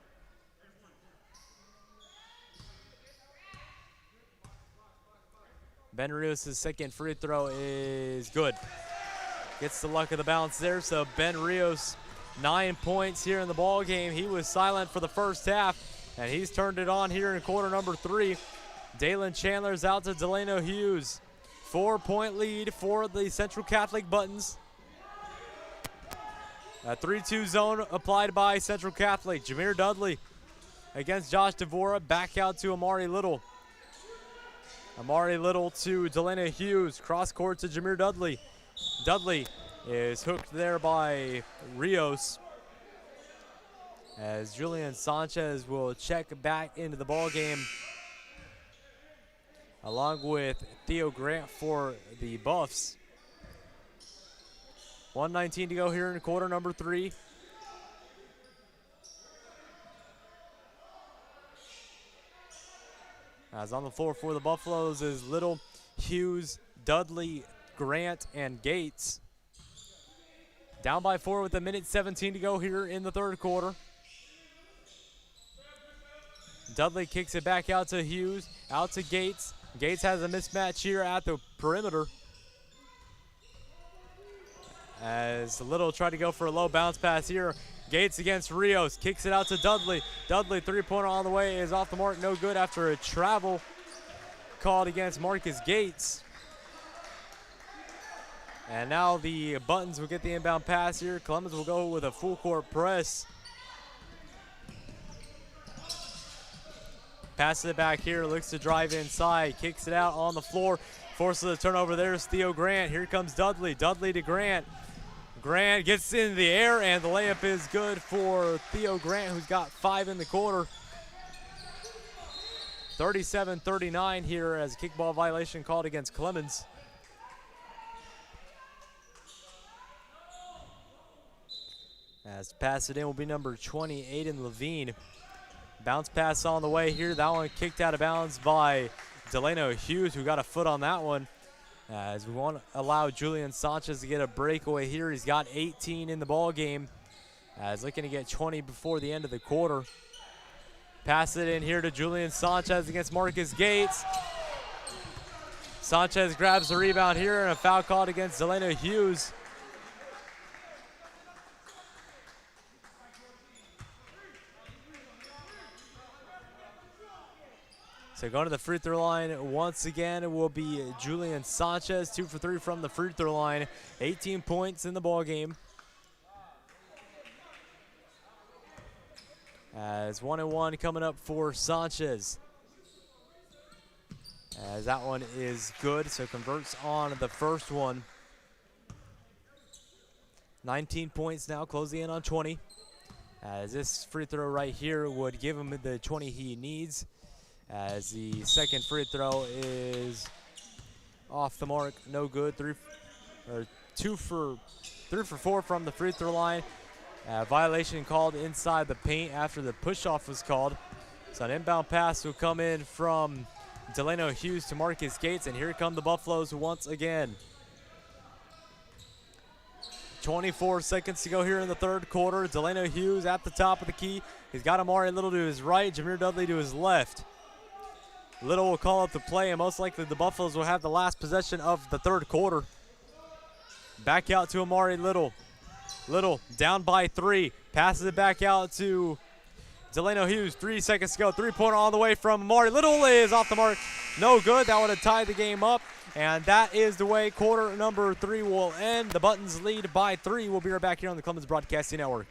Ben Rios' second free throw is good. Gets the luck of the bounce there, so Ben Rios, 9 points here in the ball game. He was silent for the first half, and he's turned it on here in quarter number 3. Dalen Chandler's out to Delano Hughes. 4-point lead for the Central Catholic Buttons. A 3-2 zone applied by Central Catholic. Jameer Dudley against Josh Devora. Back out to Amari Little. Amari Little to Delano Hughes. Cross court to Jameer Dudley. Dudley is hooked there by Rios. As Julian Sanchez will check back into the ball game, along with Theo Grant for the Buffs. 1:19 to go here in quarter number 3. As on the floor for the Buffaloes is Little, Hughes, Dudley, Grant, and Gates. Down by 4 with 1:17 to go here in the third quarter. Dudley kicks it back out to Hughes, out to Gates. Gates has a mismatch here at the perimeter. As Little tried to go for a low bounce pass here. Gates against Rios, kicks it out to Dudley. Dudley, three-pointer on the way, is off the mark, no good after a travel called against Marcus Gates. And now the Buttons will get the inbound pass here. Clemens will go with a full court press. Passes it back here, looks to drive inside, kicks it out on the floor, forces a turnover. There's Theo Grant. Here comes Dudley. Dudley to Grant. Grant gets in the air, and the layup is good for Theo Grant, who's got 5 in the quarter. 37-39 here as a kickball violation called against Clemens. As pass it in will be number 20, Aiden Levine. Bounce pass on the way here. That one kicked out of bounds by Delano Hughes, who got a foot on that one. As we want to allow Julian Sanchez to get a breakaway here. He's got 18 in the ball game. As looking to get 20 before the end of the quarter. Pass it in here to Julian Sanchez against Marcus Gates. Sanchez grabs the rebound here, and a foul called against Delano Hughes. So going to the free throw line once again, it will be Julian Sanchez, 2 for 3 from the free throw line, 18 points in the ball game. As 1-1 coming up for Sanchez. As that one is good, so converts on the first one. 19 points now, closing in on 20. As this free throw right here would give him the 20 he needs. As the second free throw is off the mark, no good. 3 for 4 from the free throw line. Violation called inside the paint after the push-off was called. So an inbound pass will come in from Delano Hughes to Marcus Gates, and here come the Buffaloes once again. 24 seconds to go here in the third quarter. Delano Hughes at the top of the key. He's got Amari Little to his right, Jameer Dudley to his left. Little will call up the play, and most likely the Buffaloes will have the last possession of the third quarter. Back out to Amari Little. Little down by 3. Passes it back out to Delano Hughes, 3 seconds to go. Three-pointer all the way from Amari Little is off the mark. No good. That would have tied the game up. And that is the way quarter number 3 will end. The Buttons lead by 3. We'll be right back here on the Clemens Broadcasting Network.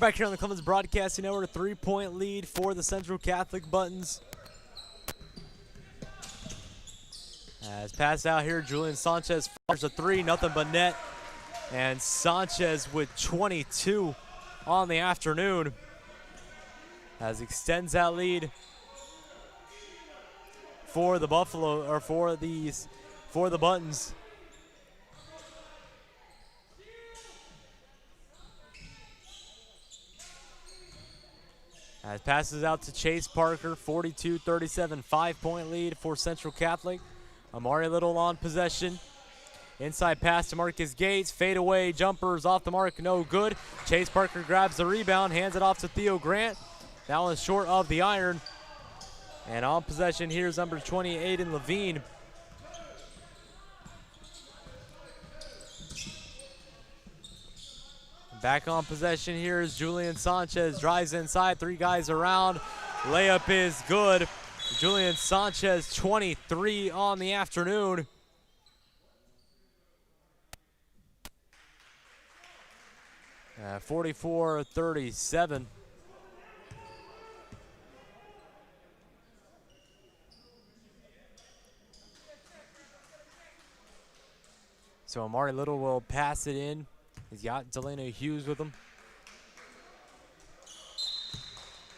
Back here on the Clemens Broadcasting Network, a 3-point lead for the Central Catholic Buttons. As passed out here, Julian Sanchez fires a 3, nothing but net. And Sanchez with 22 on the afternoon as extends that lead for the for the Buttons. As passes out to Chase Parker, 42-37, 5-point lead for Central Catholic. Amari Little on possession. Inside pass to Marcus Gates. Fade away jumpers off the mark, no good. Chase Parker grabs the rebound, hands it off to Theo Grant. That one's short of the iron. And on possession here is number 28 in Levine. Back on possession here is Julian Sanchez. Drives inside, 3 guys around. Layup is good. Julian Sanchez, 23 on the afternoon. Uh, 44-37. So Amari Little will pass it in. He's got Delano Hughes with him.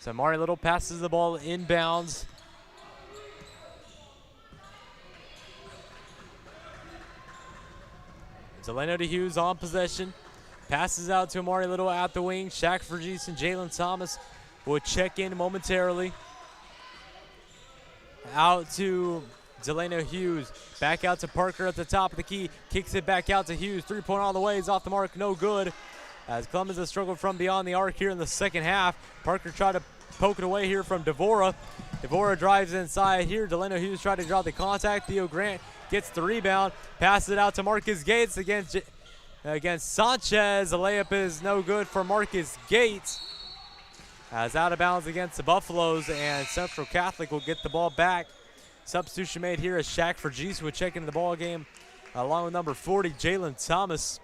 So Amari Little passes the ball inbounds. Delano to Hughes on possession. Passes out to Amari Little at the wing. Shaq Vergese and Jalen Thomas will check in momentarily. Out to Delano Hughes. Back out to Parker at the top of the key. Kicks it back out to Hughes. 3-point all the way. He's off the mark. No good. As Clemens has struggled from beyond the arc here in the second half. Parker tried to poke it away here from Devora. Devora drives inside here. Delano Hughes tried to draw the contact. Theo Grant gets the rebound. Passes it out to Marcus Gates against Sanchez. The layup is no good for Marcus Gates. As out of bounds against the Buffaloes, and Central Catholic will get the ball back. Substitution made here as Shaq Vergese will check into the ball game along with number 40, Jalen Thomas.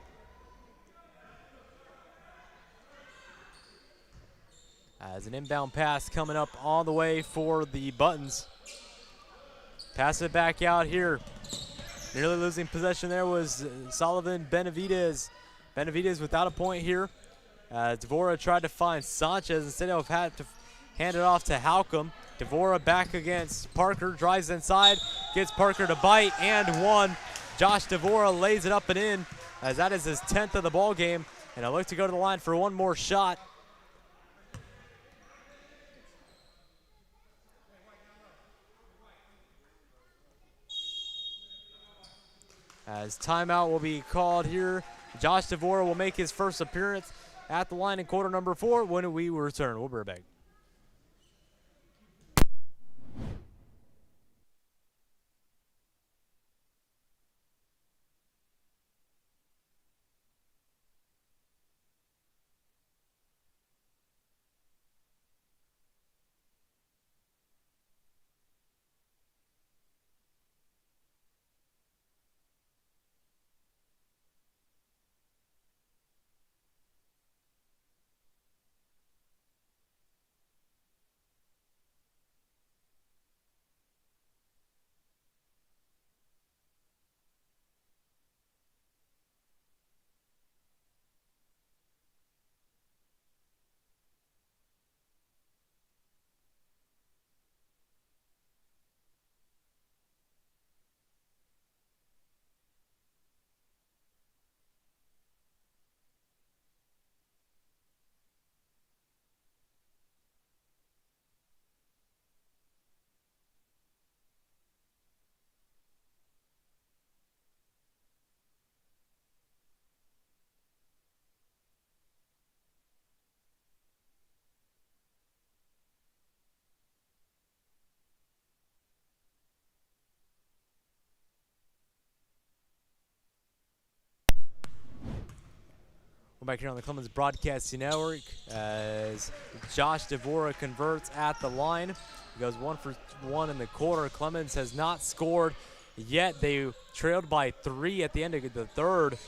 As an inbound pass coming up on the way for the Buttons. Pass it back out here. Nearly losing possession there was Sullivan Benavidez. Benavidez without a point here. Devora tried to find Sanchez instead of had to hand it off to Halcomb. Devora back against Parker, drives inside, gets Parker to bite, and one. Josh Devora lays it up and in, as that is his 10th of the ball game, and I look to go to the line for one more shot. As timeout will be called here. Josh Devora will make his first appearance at the line in quarter number 4 when we return. We'll be right back. back here on the Clemens Broadcasting Network as Josh Devora converts at the line. He goes 1 for 1 in the quarter. Clemens has not scored yet. They trailed by 3 at the end of the third.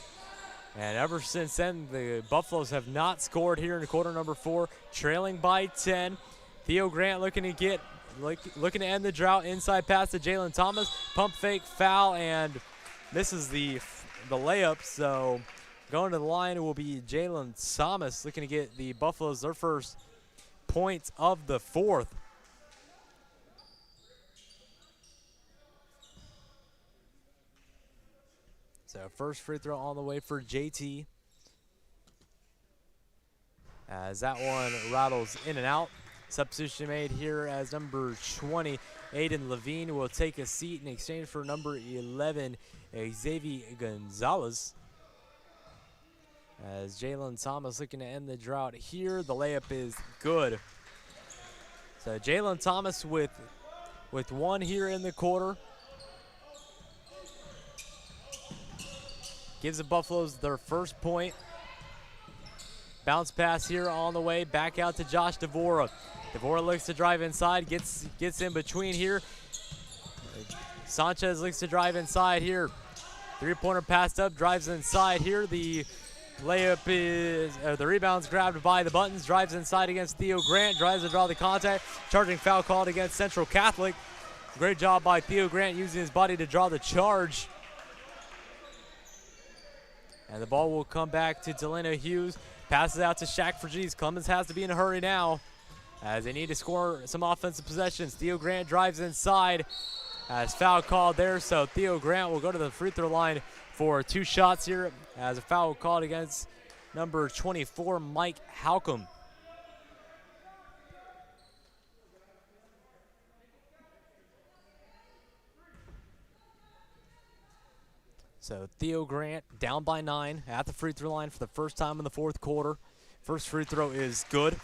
And ever since then, the Buffaloes have not scored here in quarter number 4, trailing by 10. Theo Grant looking to end the drought. Inside pass to Jalen Thomas. Pump fake, foul, and misses the layup. So going to the line will be Jalen Thomas, looking to get the Buffaloes their first points of the fourth. So first free throw on the way for JT. As that one rattles in and out. Substitution made here as number 20, Aiden Levine, will take a seat in exchange for number 11, Xavier Gonzalez. As Jalen Thomas looking to end the drought here. The layup is good. So Jalen Thomas with 1 here in the quarter. Gives the Buffaloes their first point. Bounce pass here on the way. Back out to Josh Devora. Devora looks to drive inside. Gets in between here. Sanchez looks to drive inside here. Three-pointer passed up. Drives inside here. The layup is, the rebound's grabbed by the Buttons. Drives inside against Theo Grant. Drives to draw the contact. Charging foul called against Central Catholic. Great job by Theo Grant using his body to draw the charge. And the ball will come back to Delano Hughes. Passes out to Shaq Vergese. Clemens has to be in a hurry now as they need to score some offensive possessions. Theo Grant drives inside as foul called there. So Theo Grant will go to the free throw line for 2 shots here as a foul called against number 24, Mike Halcomb. So Theo Grant down by 9 at the free throw line for the first time in the fourth quarter. First free throw is good.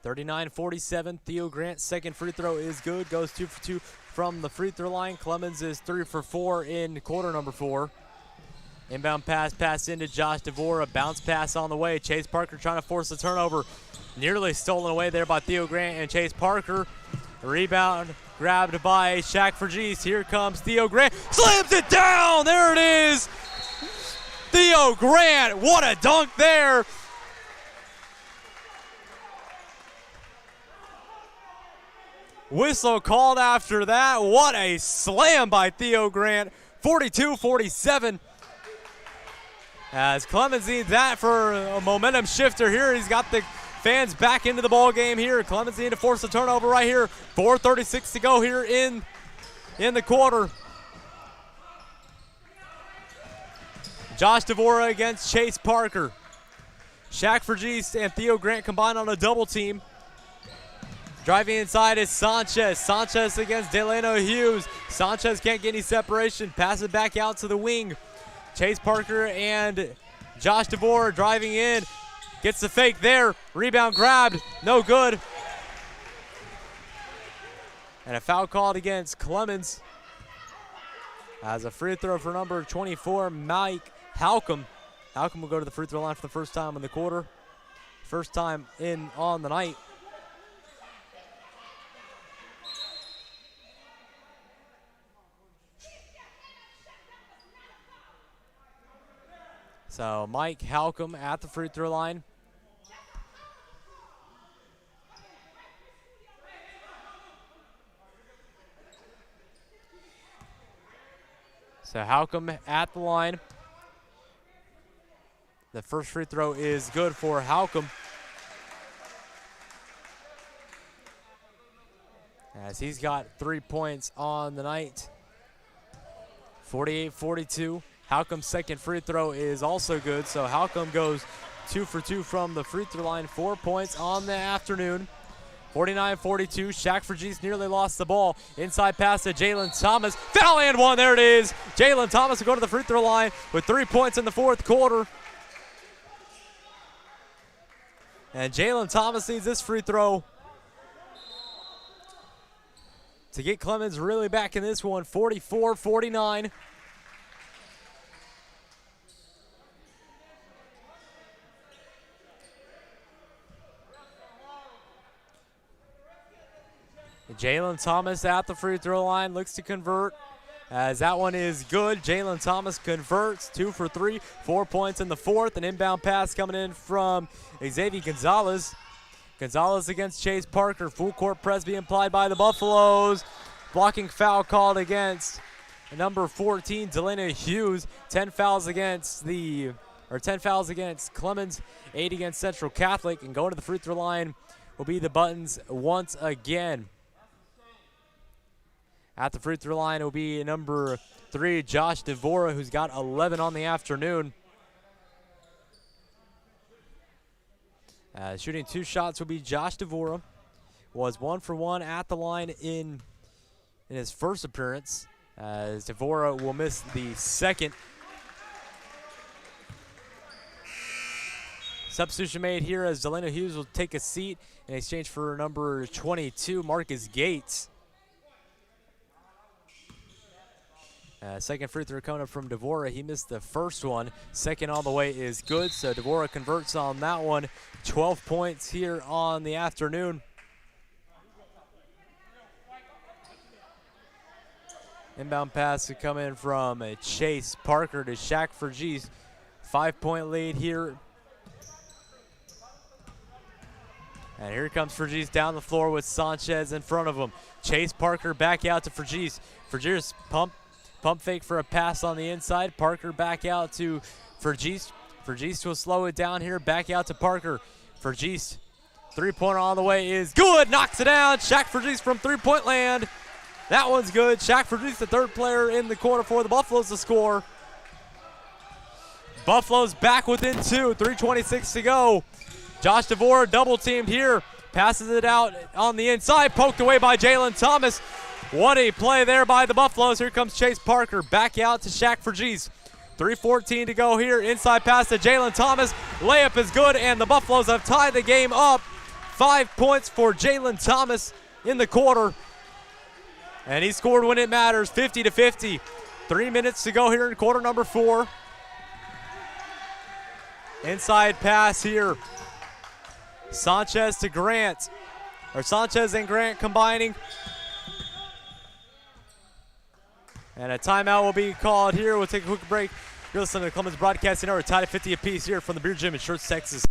(39-47). Theo Grant's second free throw is good. Goes 2 for 2 from the free throw line. Clemens is 3 for 4 in quarter number 4. Inbound pass into Josh Devora. Bounce pass on the way. Chase Parker trying to force the turnover. Nearly stolen away there by Theo Grant and Chase Parker. Rebound grabbed by Shaq Vergese. Here comes Theo Grant. Slams it down. There it is. Theo Grant. What a dunk there. Whistle called after that. What a slam by Theo Grant. 42-47. As Clemens needs that for a momentum shifter here. He's got the fans back into the ball game here. Clemens needs to force a turnover right here. 4:36 to go here in the quarter. Josh Devora against Chase Parker. Shaq Vergese and Theo Grant combined on a double team. Driving inside is Sanchez. Sanchez against Delano Hughes. Sanchez can't get any separation. Pass it back out to the wing. Chase Parker and Josh Devora driving in. Gets the fake there. Rebound grabbed. No good. And a foul called against Clemens. As a free throw for number 24, Mike Halcomb. Halcomb will go to the free throw line for the first time in the quarter. First time in on the night. So Mike Halcomb at the free throw line. So Halcomb at the line. The first free throw is good for Halcomb. As he's got 3 points on the night. 48-42. Halcomb's second free throw is also good, so Halcomb goes 2 for 2 from the free throw line. 4 points on the afternoon. 49-42. Shaq Vergese nearly lost the ball. Inside pass to Jalen Thomas. Foul and one. There it is. Jalen Thomas will go to the free throw line with 3 points in the fourth quarter. And Jalen Thomas needs this free throw to get Clemens really back in this one, 44-49. Jalen Thomas at the free throw line, looks to convert. As that one is good. Jalen Thomas converts, 2 for 3, 4 points in the fourth. An inbound pass coming in from Xavier Gonzalez. Gonzalez against Chase Parker. Full court press being applied by the Buffaloes. Blocking foul called against number 14, Delana Hughes. 10 fouls against Clemens, 8 against Central Catholic. And going to the free throw line will be the Buttons once again. At the free throw line will be number 3, Josh Devora, who's got 11 on the afternoon. Shooting 2 shots will be Josh Devora. Was 1 for 1 at the line in his first appearance, as Devora will miss the second. Substitution made here as Delano Hughes will take a seat in exchange for number 22, Marcus Gates. Second free throw coming up from Devora. He missed the first one. Second all the way is good, so Devora converts on that one. 12 points here on the afternoon. Inbound pass to come in from Chase Parker to Shaq Fergis. 5-point lead here. And here comes Fergis down the floor with Sanchez in front of him. Chase Parker back out to Fergis. Fergis pump fake for a pass on the inside. Parker back out to Fergis. Fergis will slow it down here. Back out to Parker. Fergis, 3-pointer on the way is good. Knocks it down. Shaq Fergis from 3-point land. That one's good. Shaq Fergis, the third player in the quarter for the Buffaloes to score. Buffaloes back within 2. 3:26 to go. Josh Devora double teamed here. Passes it out on the inside. Poked away by Jalen Thomas. What a play there by the Buffaloes. Here comes Chase Parker. Back out to Shaq Fergis. 3:14 to go here. Inside pass to Jalen Thomas. Layup is good, and the Buffaloes have tied the game up. 5 points for Jalen Thomas in the quarter. And he scored when it matters, 50-50. 3 minutes to go here in quarter number 4. Inside pass here. Sanchez to Grant. Or Sanchez and Grant combining. And a timeout will be called here. We'll take a quick break. You're listening to Clemens Broadcasting Network, tied at 50 apiece here from the Beer Gym in Schertz, Texas.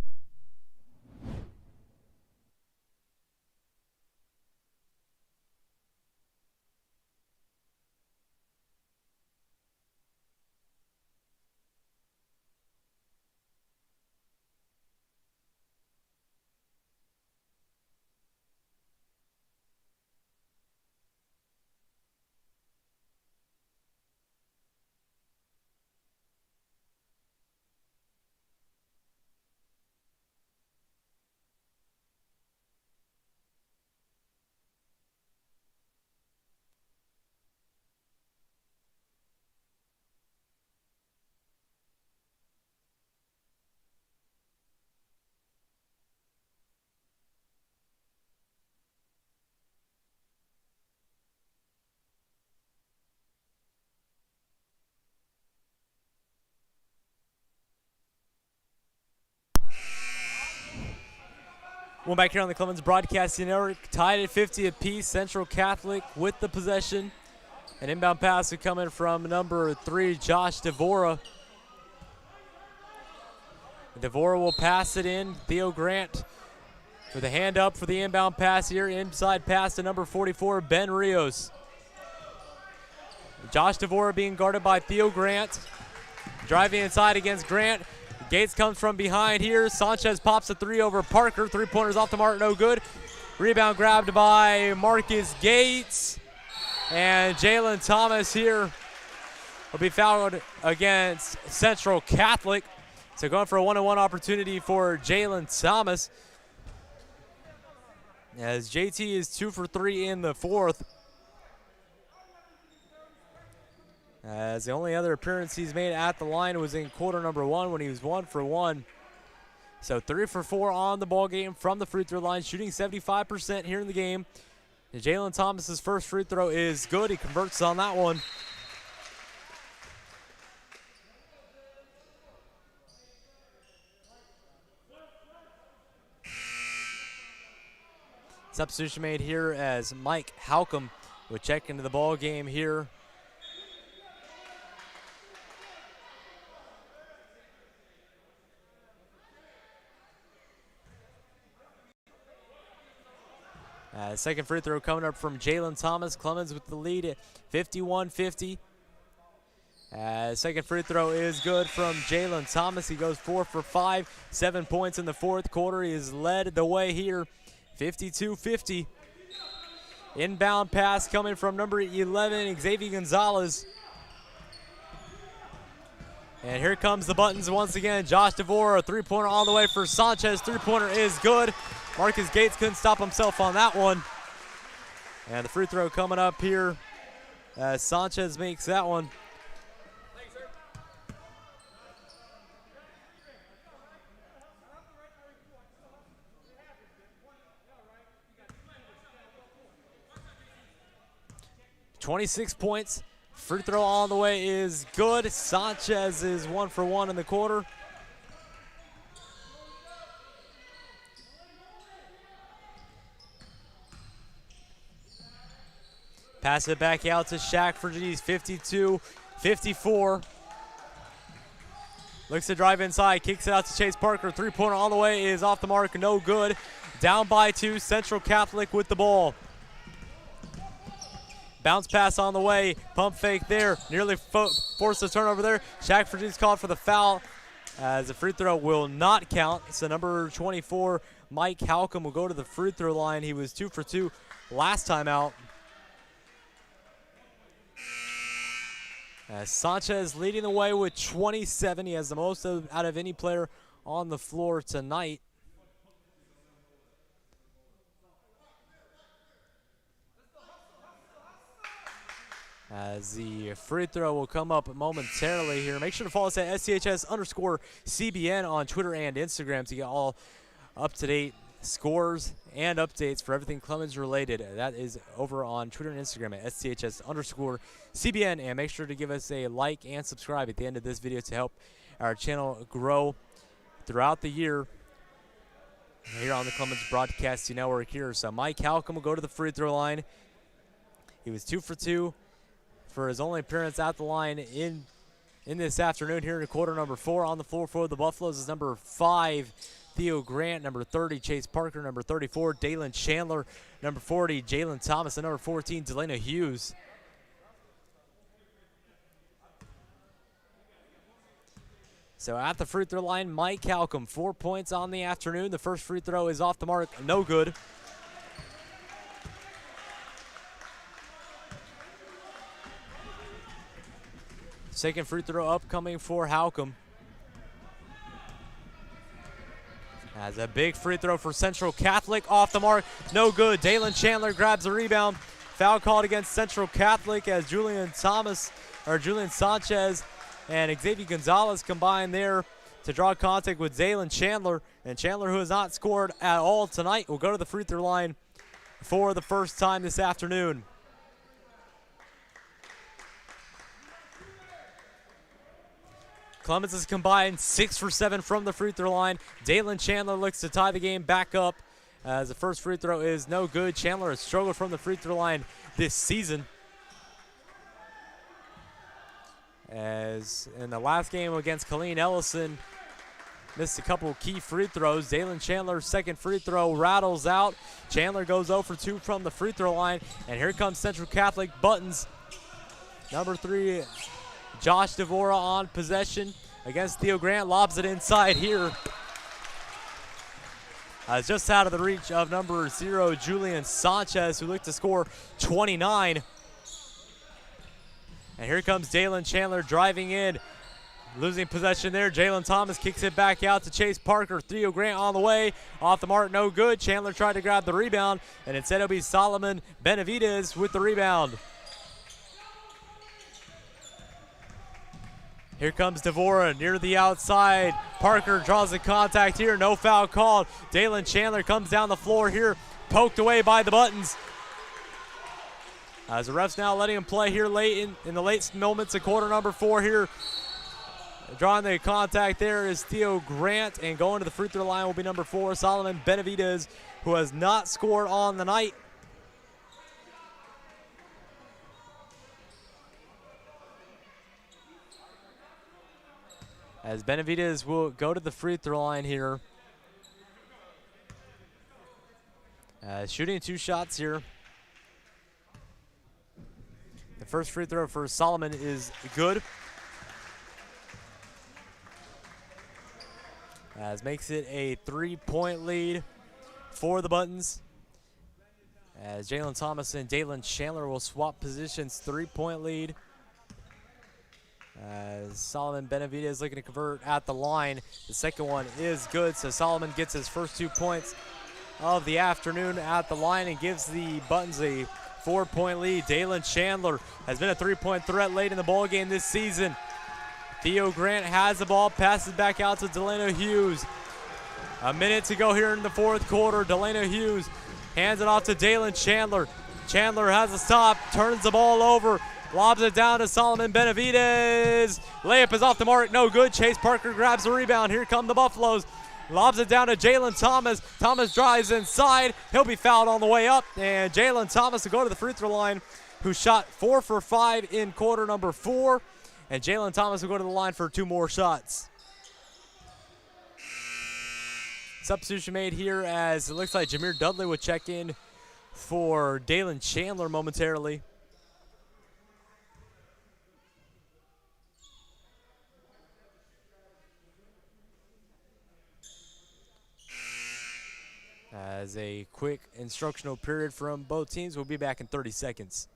One back here on the Clemens Broadcasting Network, tied at 50 apiece. Central Catholic with the possession. An inbound pass will come in from number 3, Josh Devora. Devora will pass it in. Theo Grant with a hand up for the inbound pass here. Inside pass to number 44, Ben Rios. Josh Devora being guarded by Theo Grant. Driving inside against Grant. Gates comes from behind here. Sanchez pops a 3 over Parker. 3-pointers off the mark, no good. Rebound grabbed by Marcus Gates. And Jalen Thomas here will be fouled against Central Catholic. So going for a 1-on-1 opportunity for Jalen Thomas. As JT is 2 for 3 in the fourth. As the only other appearance he's made at the line was in quarter number 1 when he was 1 for 1. So 3 for 4 on the ball game from the free throw line, shooting 75% here in the game. Jalen Thomas's first free throw is good. He converts on that one. Substitution made here as Mike Halcomb will check into the ball game here. Second free throw coming up from Jalen Thomas. Clemens with the lead at 51-50. Second free throw is good from Jalen Thomas. He goes 4 for 5, 7 points in the fourth quarter. He has led the way here, 52-50. Inbound pass coming from number 11, Xavier Gonzalez. And here comes the buttons once again. Josh DeVore, a three-pointer all the way for Sanchez. Three-pointer is good. Marcus Gates couldn't stop himself on that one. And the free throw coming up here as Sanchez makes that one. .26 points. Free throw on the way is good. Sanchez is 1 for 1 in the quarter. Pass it back out to Shaq for G's 52-54. Looks to drive inside, kicks it out to Chase Parker. Three-pointer all the way is off the mark, no good. Down by 2, Central Catholic with the ball. Bounce pass on the way, pump fake there, nearly forced a turnover there. Shaq for G's called for the foul as the free throw will not count. So number 24, Mike Halcomb, will go to the free throw line. He was 2 for 2 last time out. As Sanchez leading the way with 27. He has the most out of any player on the floor tonight. As the free throw will come up momentarily here. Make sure to follow us at SCHS_CBN on Twitter and Instagram to get all up-to-date scores and updates for everything Clemens related. That is over on Twitter and Instagram at SCHS_CBN. And make sure to give us a like and subscribe at the end of this video to help our channel grow throughout the year here on the Clemens Broadcasting Network here. So Mike Halcomb will go to the free throw line. He was 2 for 2 for his only appearance at the line in this afternoon here in quarter number 4. On the floor for the Buffaloes is number 5, Theo Grant, number 30, Chase Parker, number 34, Dalen Chandler, number 40, Jalen Thomas, and number 14, Delana Hughes. So at the free throw line, Mike Halcomb, 4 points on the afternoon. The first free throw is off the mark, no good. Second free throw upcoming for Halcomb. As a big free throw for Central Catholic, off the mark, no good. Dalen Chandler grabs the rebound. Foul called against Central Catholic as Julian Sanchez and Xavier Gonzalez combined there to draw contact with Dalen Chandler. And Chandler, who has not scored at all tonight, will go to the free throw line for the first time this afternoon. Clemens has combined 6 for 7 from the free throw line. Dalen Chandler looks to tie the game back up as the first free throw is no good. Chandler has struggled from the free throw line this season. As in the last game against Colleen Ellison, missed a couple key free throws. Dalen Chandler's second free throw rattles out. Chandler goes 0 for 2 from the free throw line. And here comes Central Catholic buttons. Number 3, Josh DeVore on possession against Theo Grant. Lobs it inside here. Just out of the reach of number 0, Julian Sanchez, who looked to score 29. And here comes Dalen Chandler driving in. Losing possession there. Jalen Thomas kicks it back out to Chase Parker. Theo Grant on the way. Off the mark, no good. Chandler tried to grab the rebound, and instead it'll be Solomon Benavides with the rebound. Here comes DeVore near the outside. Parker draws the contact here. No foul called. Dalen Chandler comes down the floor here. Poked away by the buttons. As the refs now letting him play here late in the late moments of quarter number 4 here. Drawing the contact there is Theo Grant, and going to the free throw line will be number 4, Solomon Benavidez, who has not scored on the night. As Benavidez will go to the free throw line here. Shooting 2 shots here. The first free throw for Solomon is good. As makes it a 3-point lead for the Buttons. As Jalen Thomas and Dalen Chandler will swap positions, 3-point lead. As Solomon Benavidez looking to convert at the line. The second one is good, so Solomon gets his first 2 points of the afternoon at the line and gives the Buttons a 4-point lead. Dalen Chandler has been a 3-point threat late in the ball game this season. Theo Grant has the ball, passes back out to Delano Hughes. A minute to go here in the 4th quarter. Delano Hughes hands it off to Dalen Chandler. Chandler has a stop, turns the ball over, lobs it down to Solomon Benavidez. Layup is off the mark, no good. Chase Parker grabs the rebound. Here come the Buffaloes. Lobs it down to Jalen Thomas. Thomas drives inside. He'll be fouled on the way up. And Jalen Thomas will go to the free throw line, who shot 4 for 5 in quarter number 4. And Jalen Thomas will go to the line for 2 more shots. Substitution made here as it looks like Jameer Dudley would check in for Dalen Chandler momentarily. As a quick instructional period from both teams, we'll be back in 30 seconds.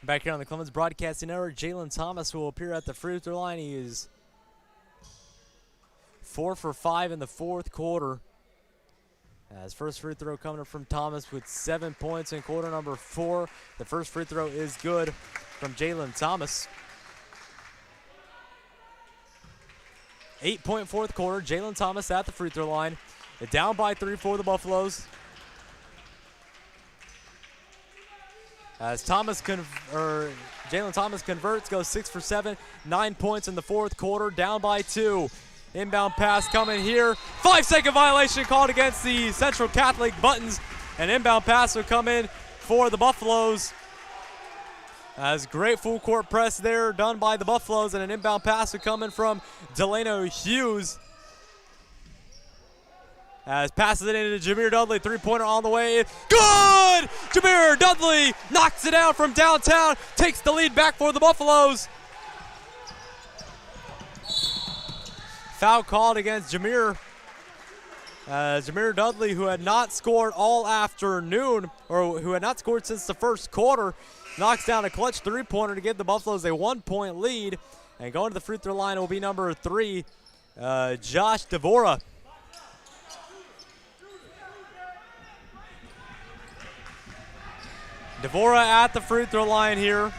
Back here on the Clemens Broadcasting Network, Jalen Thomas will appear at the free throw line. He is 4 for 5 in the 4th quarter. As first free throw coming up from Thomas with 7 points in quarter number 4. The first free throw is good from Jalen Thomas. 8-point 4th quarter. Jalen Thomas at the free throw line. Down by 3 for the Buffaloes. As Jalen Thomas converts, goes 6 for 7, 9 points in the 4th quarter, down by 2. Inbound pass coming here. 5-second violation called against the Central Catholic Buttons. An inbound pass will come in for the Buffaloes. As great full court press there done by the Buffaloes, and an inbound pass will come in from Delano Hughes. As passes it into Jameer Dudley, 3-pointer on the way. Good! Jameer Dudley knocks it down from downtown, takes the lead back for the Buffaloes. Foul called against Jameer. Jameer Dudley, who had not scored all afternoon, or who had not scored since the 1st quarter, knocks down a clutch 3-pointer to give the Buffaloes a 1-point lead. And going to the free throw line will be number 3, Josh Devora. Devora at the free throw line here.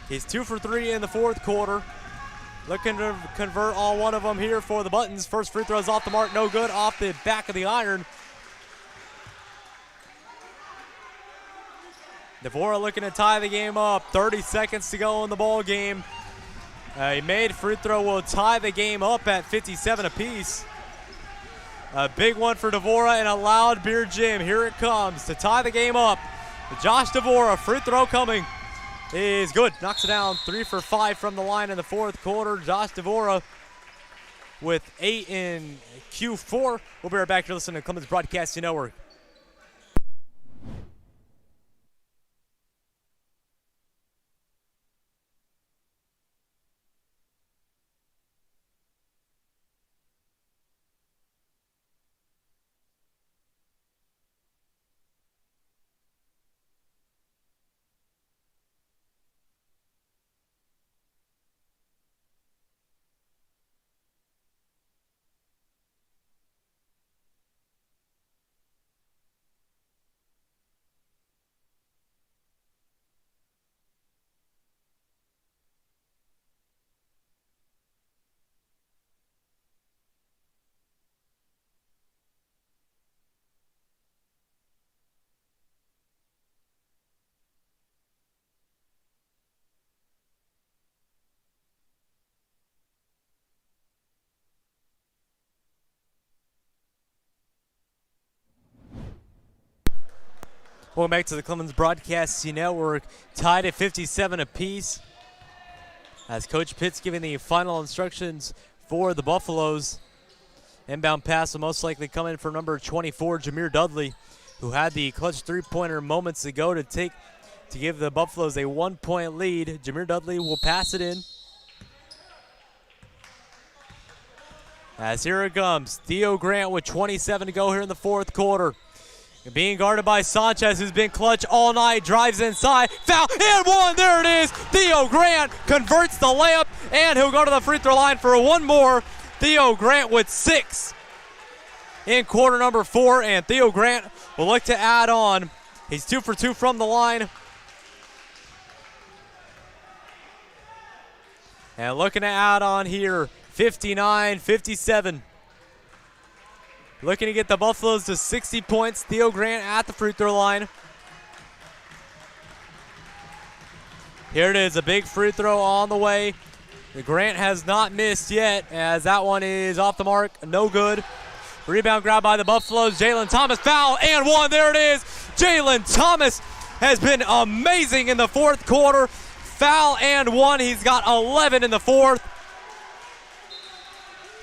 He's 2 for 3 in the 4th quarter. Looking to convert on one of them here for the Buttons. First free throw is off the mark, no good, off the back of the iron. Devora looking to tie the game up. 30 seconds to go in the ball game. A made free throw will tie the game up at 57 apiece. A big one for Devora and a loud beer jam. Here it comes to tie the game up. Josh Devora, free throw coming, is good. Knocks it down, 3 for 5 from the line in the 4th quarter. Josh Devora with 8 in Q4. We'll be right back to listen to Clemens Broadcasting Network. Welcome back to the Clemens Broadcasting Network, tied at 57 apiece. As Coach Pitt's giving the final instructions for the Buffaloes. Inbound pass will most likely come in for number 24, Jameer Dudley, who had the clutch three-pointer moments ago to give the Buffaloes a 1-point lead. Jameer Dudley will pass it in. As here it comes, Theo Grant with 27 to go here in the fourth quarter. Being guarded by Sanchez, who's been clutch all night, drives inside, foul, and one, there it is. Theo Grant converts the layup, and he'll go to the free throw line for one more. Theo Grant with 6 in quarter number 4, and Theo Grant will look to add on. He's 2 for 2 from the line. And looking to add on here, 59-57. Looking to get the Buffaloes to 60 points. Theo Grant at the free throw line. Here it is, a big free throw on the way. The Grant has not missed yet, as that one is off the mark, no good. Rebound grab by the Buffaloes. Jalen Thomas, foul, and one, there it is. Jalen Thomas has been amazing in the fourth quarter. Foul and one, he's got 11 in the fourth.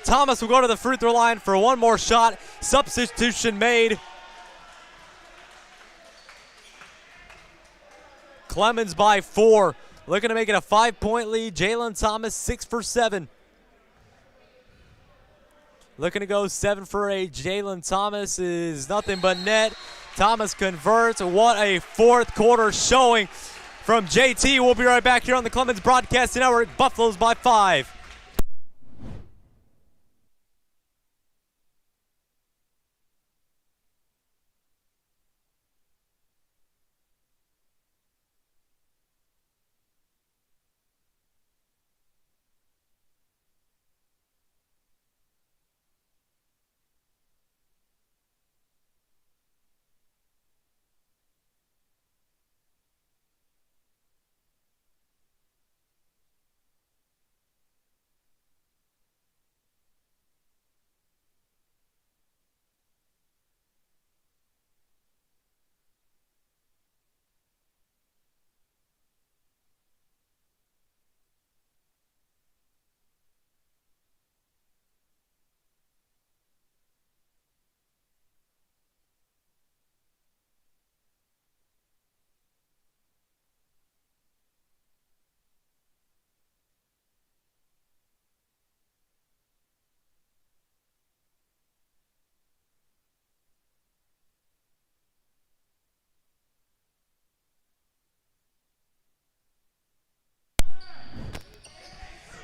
Thomas will go to the free throw line for one more shot. Substitution made. Clemens by 4. Looking to make it a 5-point lead. Jalen Thomas 6 for 7. Looking to go 7 for 8. Jalen Thomas is nothing but net. Thomas converts. What a fourth quarter showing from JT. We'll be right back here on the Clemens Broadcasting Network. Buffaloes by 5.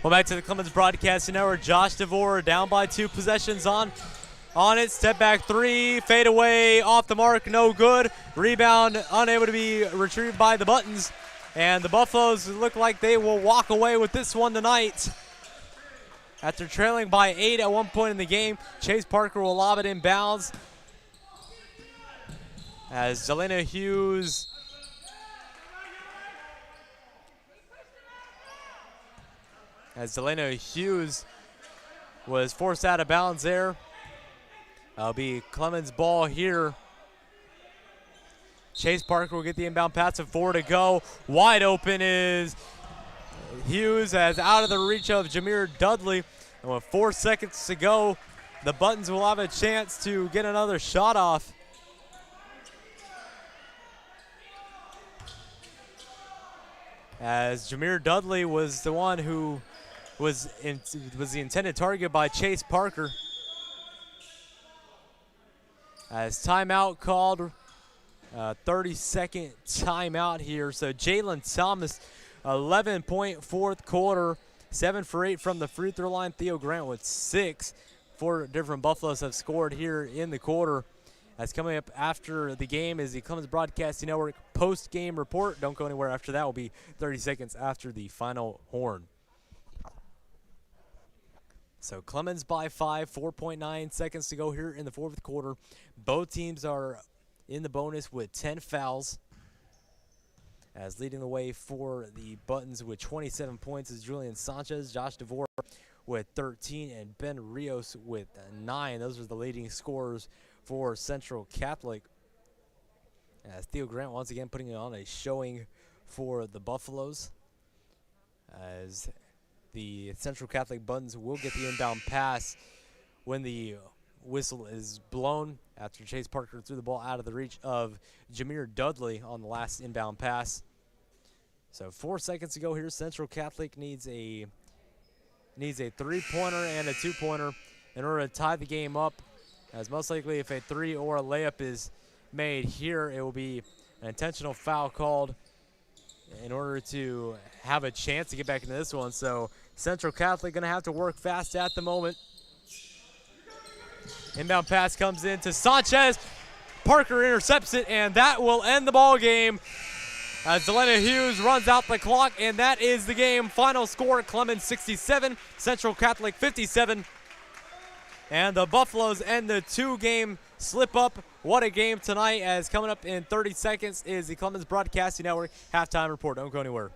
Well, back to the Clemens Broadcasting Network. Josh DeVore down by 2 possessions on it. Step back 3, fade away, off the mark, no good. Rebound unable to be retrieved by the Buttons. And the Buffaloes look like they will walk away with this one tonight. After trailing by 8 at one point in the game, Chase Parker will lob it inbounds. As Delano Hughes was forced out of bounds there. That'll be Clemens' ball here. Chase Parker will get the inbound pass with 4 to go. Wide open is Hughes, as out of the reach of Jameer Dudley. And with 4 seconds to go, the Buttons will have a chance to get another shot off. As Jameer Dudley was the one who was the intended target by Chase Parker. As timeout called, 30-second timeout here. So Jalen Thomas, 11-point fourth quarter, 7 for 8 from the free throw line. Theo Grant with 6. 4 different Buffaloes have scored here in the quarter. As coming up after the game is the Clemens Broadcasting Network post-game report. Don't go anywhere after that. Will be 30 seconds after the final horn. So Clemens by 5, 4.9 seconds to go here in the fourth quarter. Both teams are in the bonus with 10 fouls. As leading the way for the Buttons with 27 points is Julian Sanchez, Josh DeVore with 13, and Ben Rios with 9. Those are the leading scorers for Central Catholic. As Theo Grant once again putting on a showing for the Buffaloes. As the Central Catholic Buttons will get the inbound pass when the whistle is blown after Chase Parker threw the ball out of the reach of Jameer Dudley on the last inbound pass. So 4 seconds to go here. Central Catholic needs a 3-pointer and a 2-pointer in order to tie the game up, as most likely if a 3 or a layup is made here, it will be an intentional foul called in order to have a chance to get back into this one. So Central Catholic going to have to work fast at the moment. Inbound pass comes in to Sanchez. Parker intercepts it, and that will end the ball game as Delena Hughes runs out the clock, and that is the game. Final score, Clemens 67, Central Catholic 57. And the Buffaloes end the 2-game slip-up. What a game tonight, as coming up in 30 seconds is the Clemens Broadcasting Network halftime report. Don't go anywhere.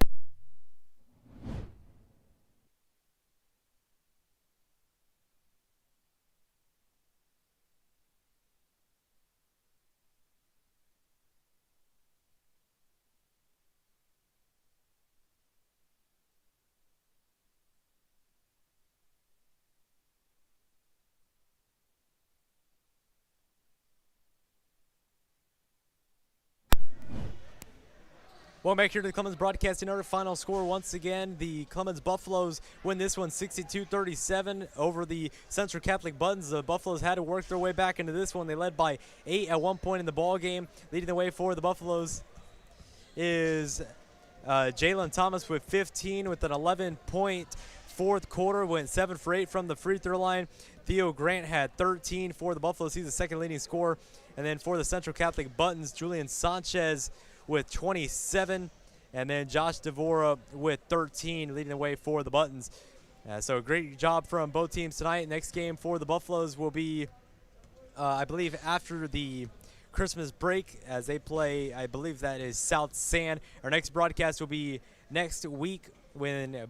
Welcome back here to the Clemens Broadcasting Network. Final score once again, the Clemens Buffaloes win this one 62-37 over the Central Catholic Buttons. The Buffaloes had to work their way back into this one. They led by 8 at one point in the ball game. Leading the way for the Buffaloes is Jalen Thomas with 15 with an 11-point fourth quarter. Went 7 for 8 from the free throw line. Theo Grant had 13 for the Buffaloes. He's the second leading scorer. And then for the Central Catholic Buttons, Julian Sanchez with 27, and then Josh Devora with 13, leading the way for the Buttons. So a great job from both teams tonight. Next game for the Buffaloes will be, I believe, after the Christmas break, as they play, I believe that is South San. Our next broadcast will be next week when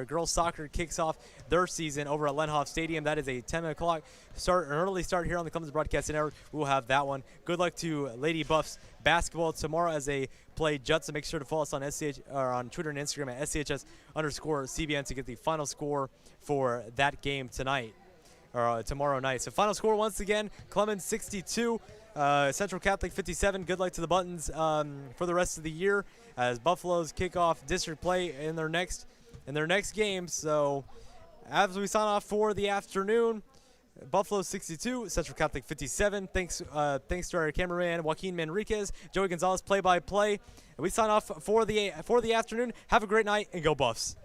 girls soccer kicks off their season over at Lenhoff Stadium. That is a 10 o'clock start, an early start here on the Clemens Broadcasting Network. We'll have that one. Good luck to Lady Buffs basketball tomorrow as they play Judson. Make sure to follow us on on Twitter and Instagram at SCHS_CBN to get the final score for that game tonight or tomorrow night. So final score once again, Clemens 62. Central Catholic 57. Good luck to the Buttons for the rest of the year as Buffaloes kick off district play in their next game. So as we sign off for the afternoon, Buffalo 62, Central Catholic 57. Thanks to our cameraman Joaquin Manriquez, Joey Gonzalez play-by-play. We sign off for the afternoon. Have a great night and go Buffs.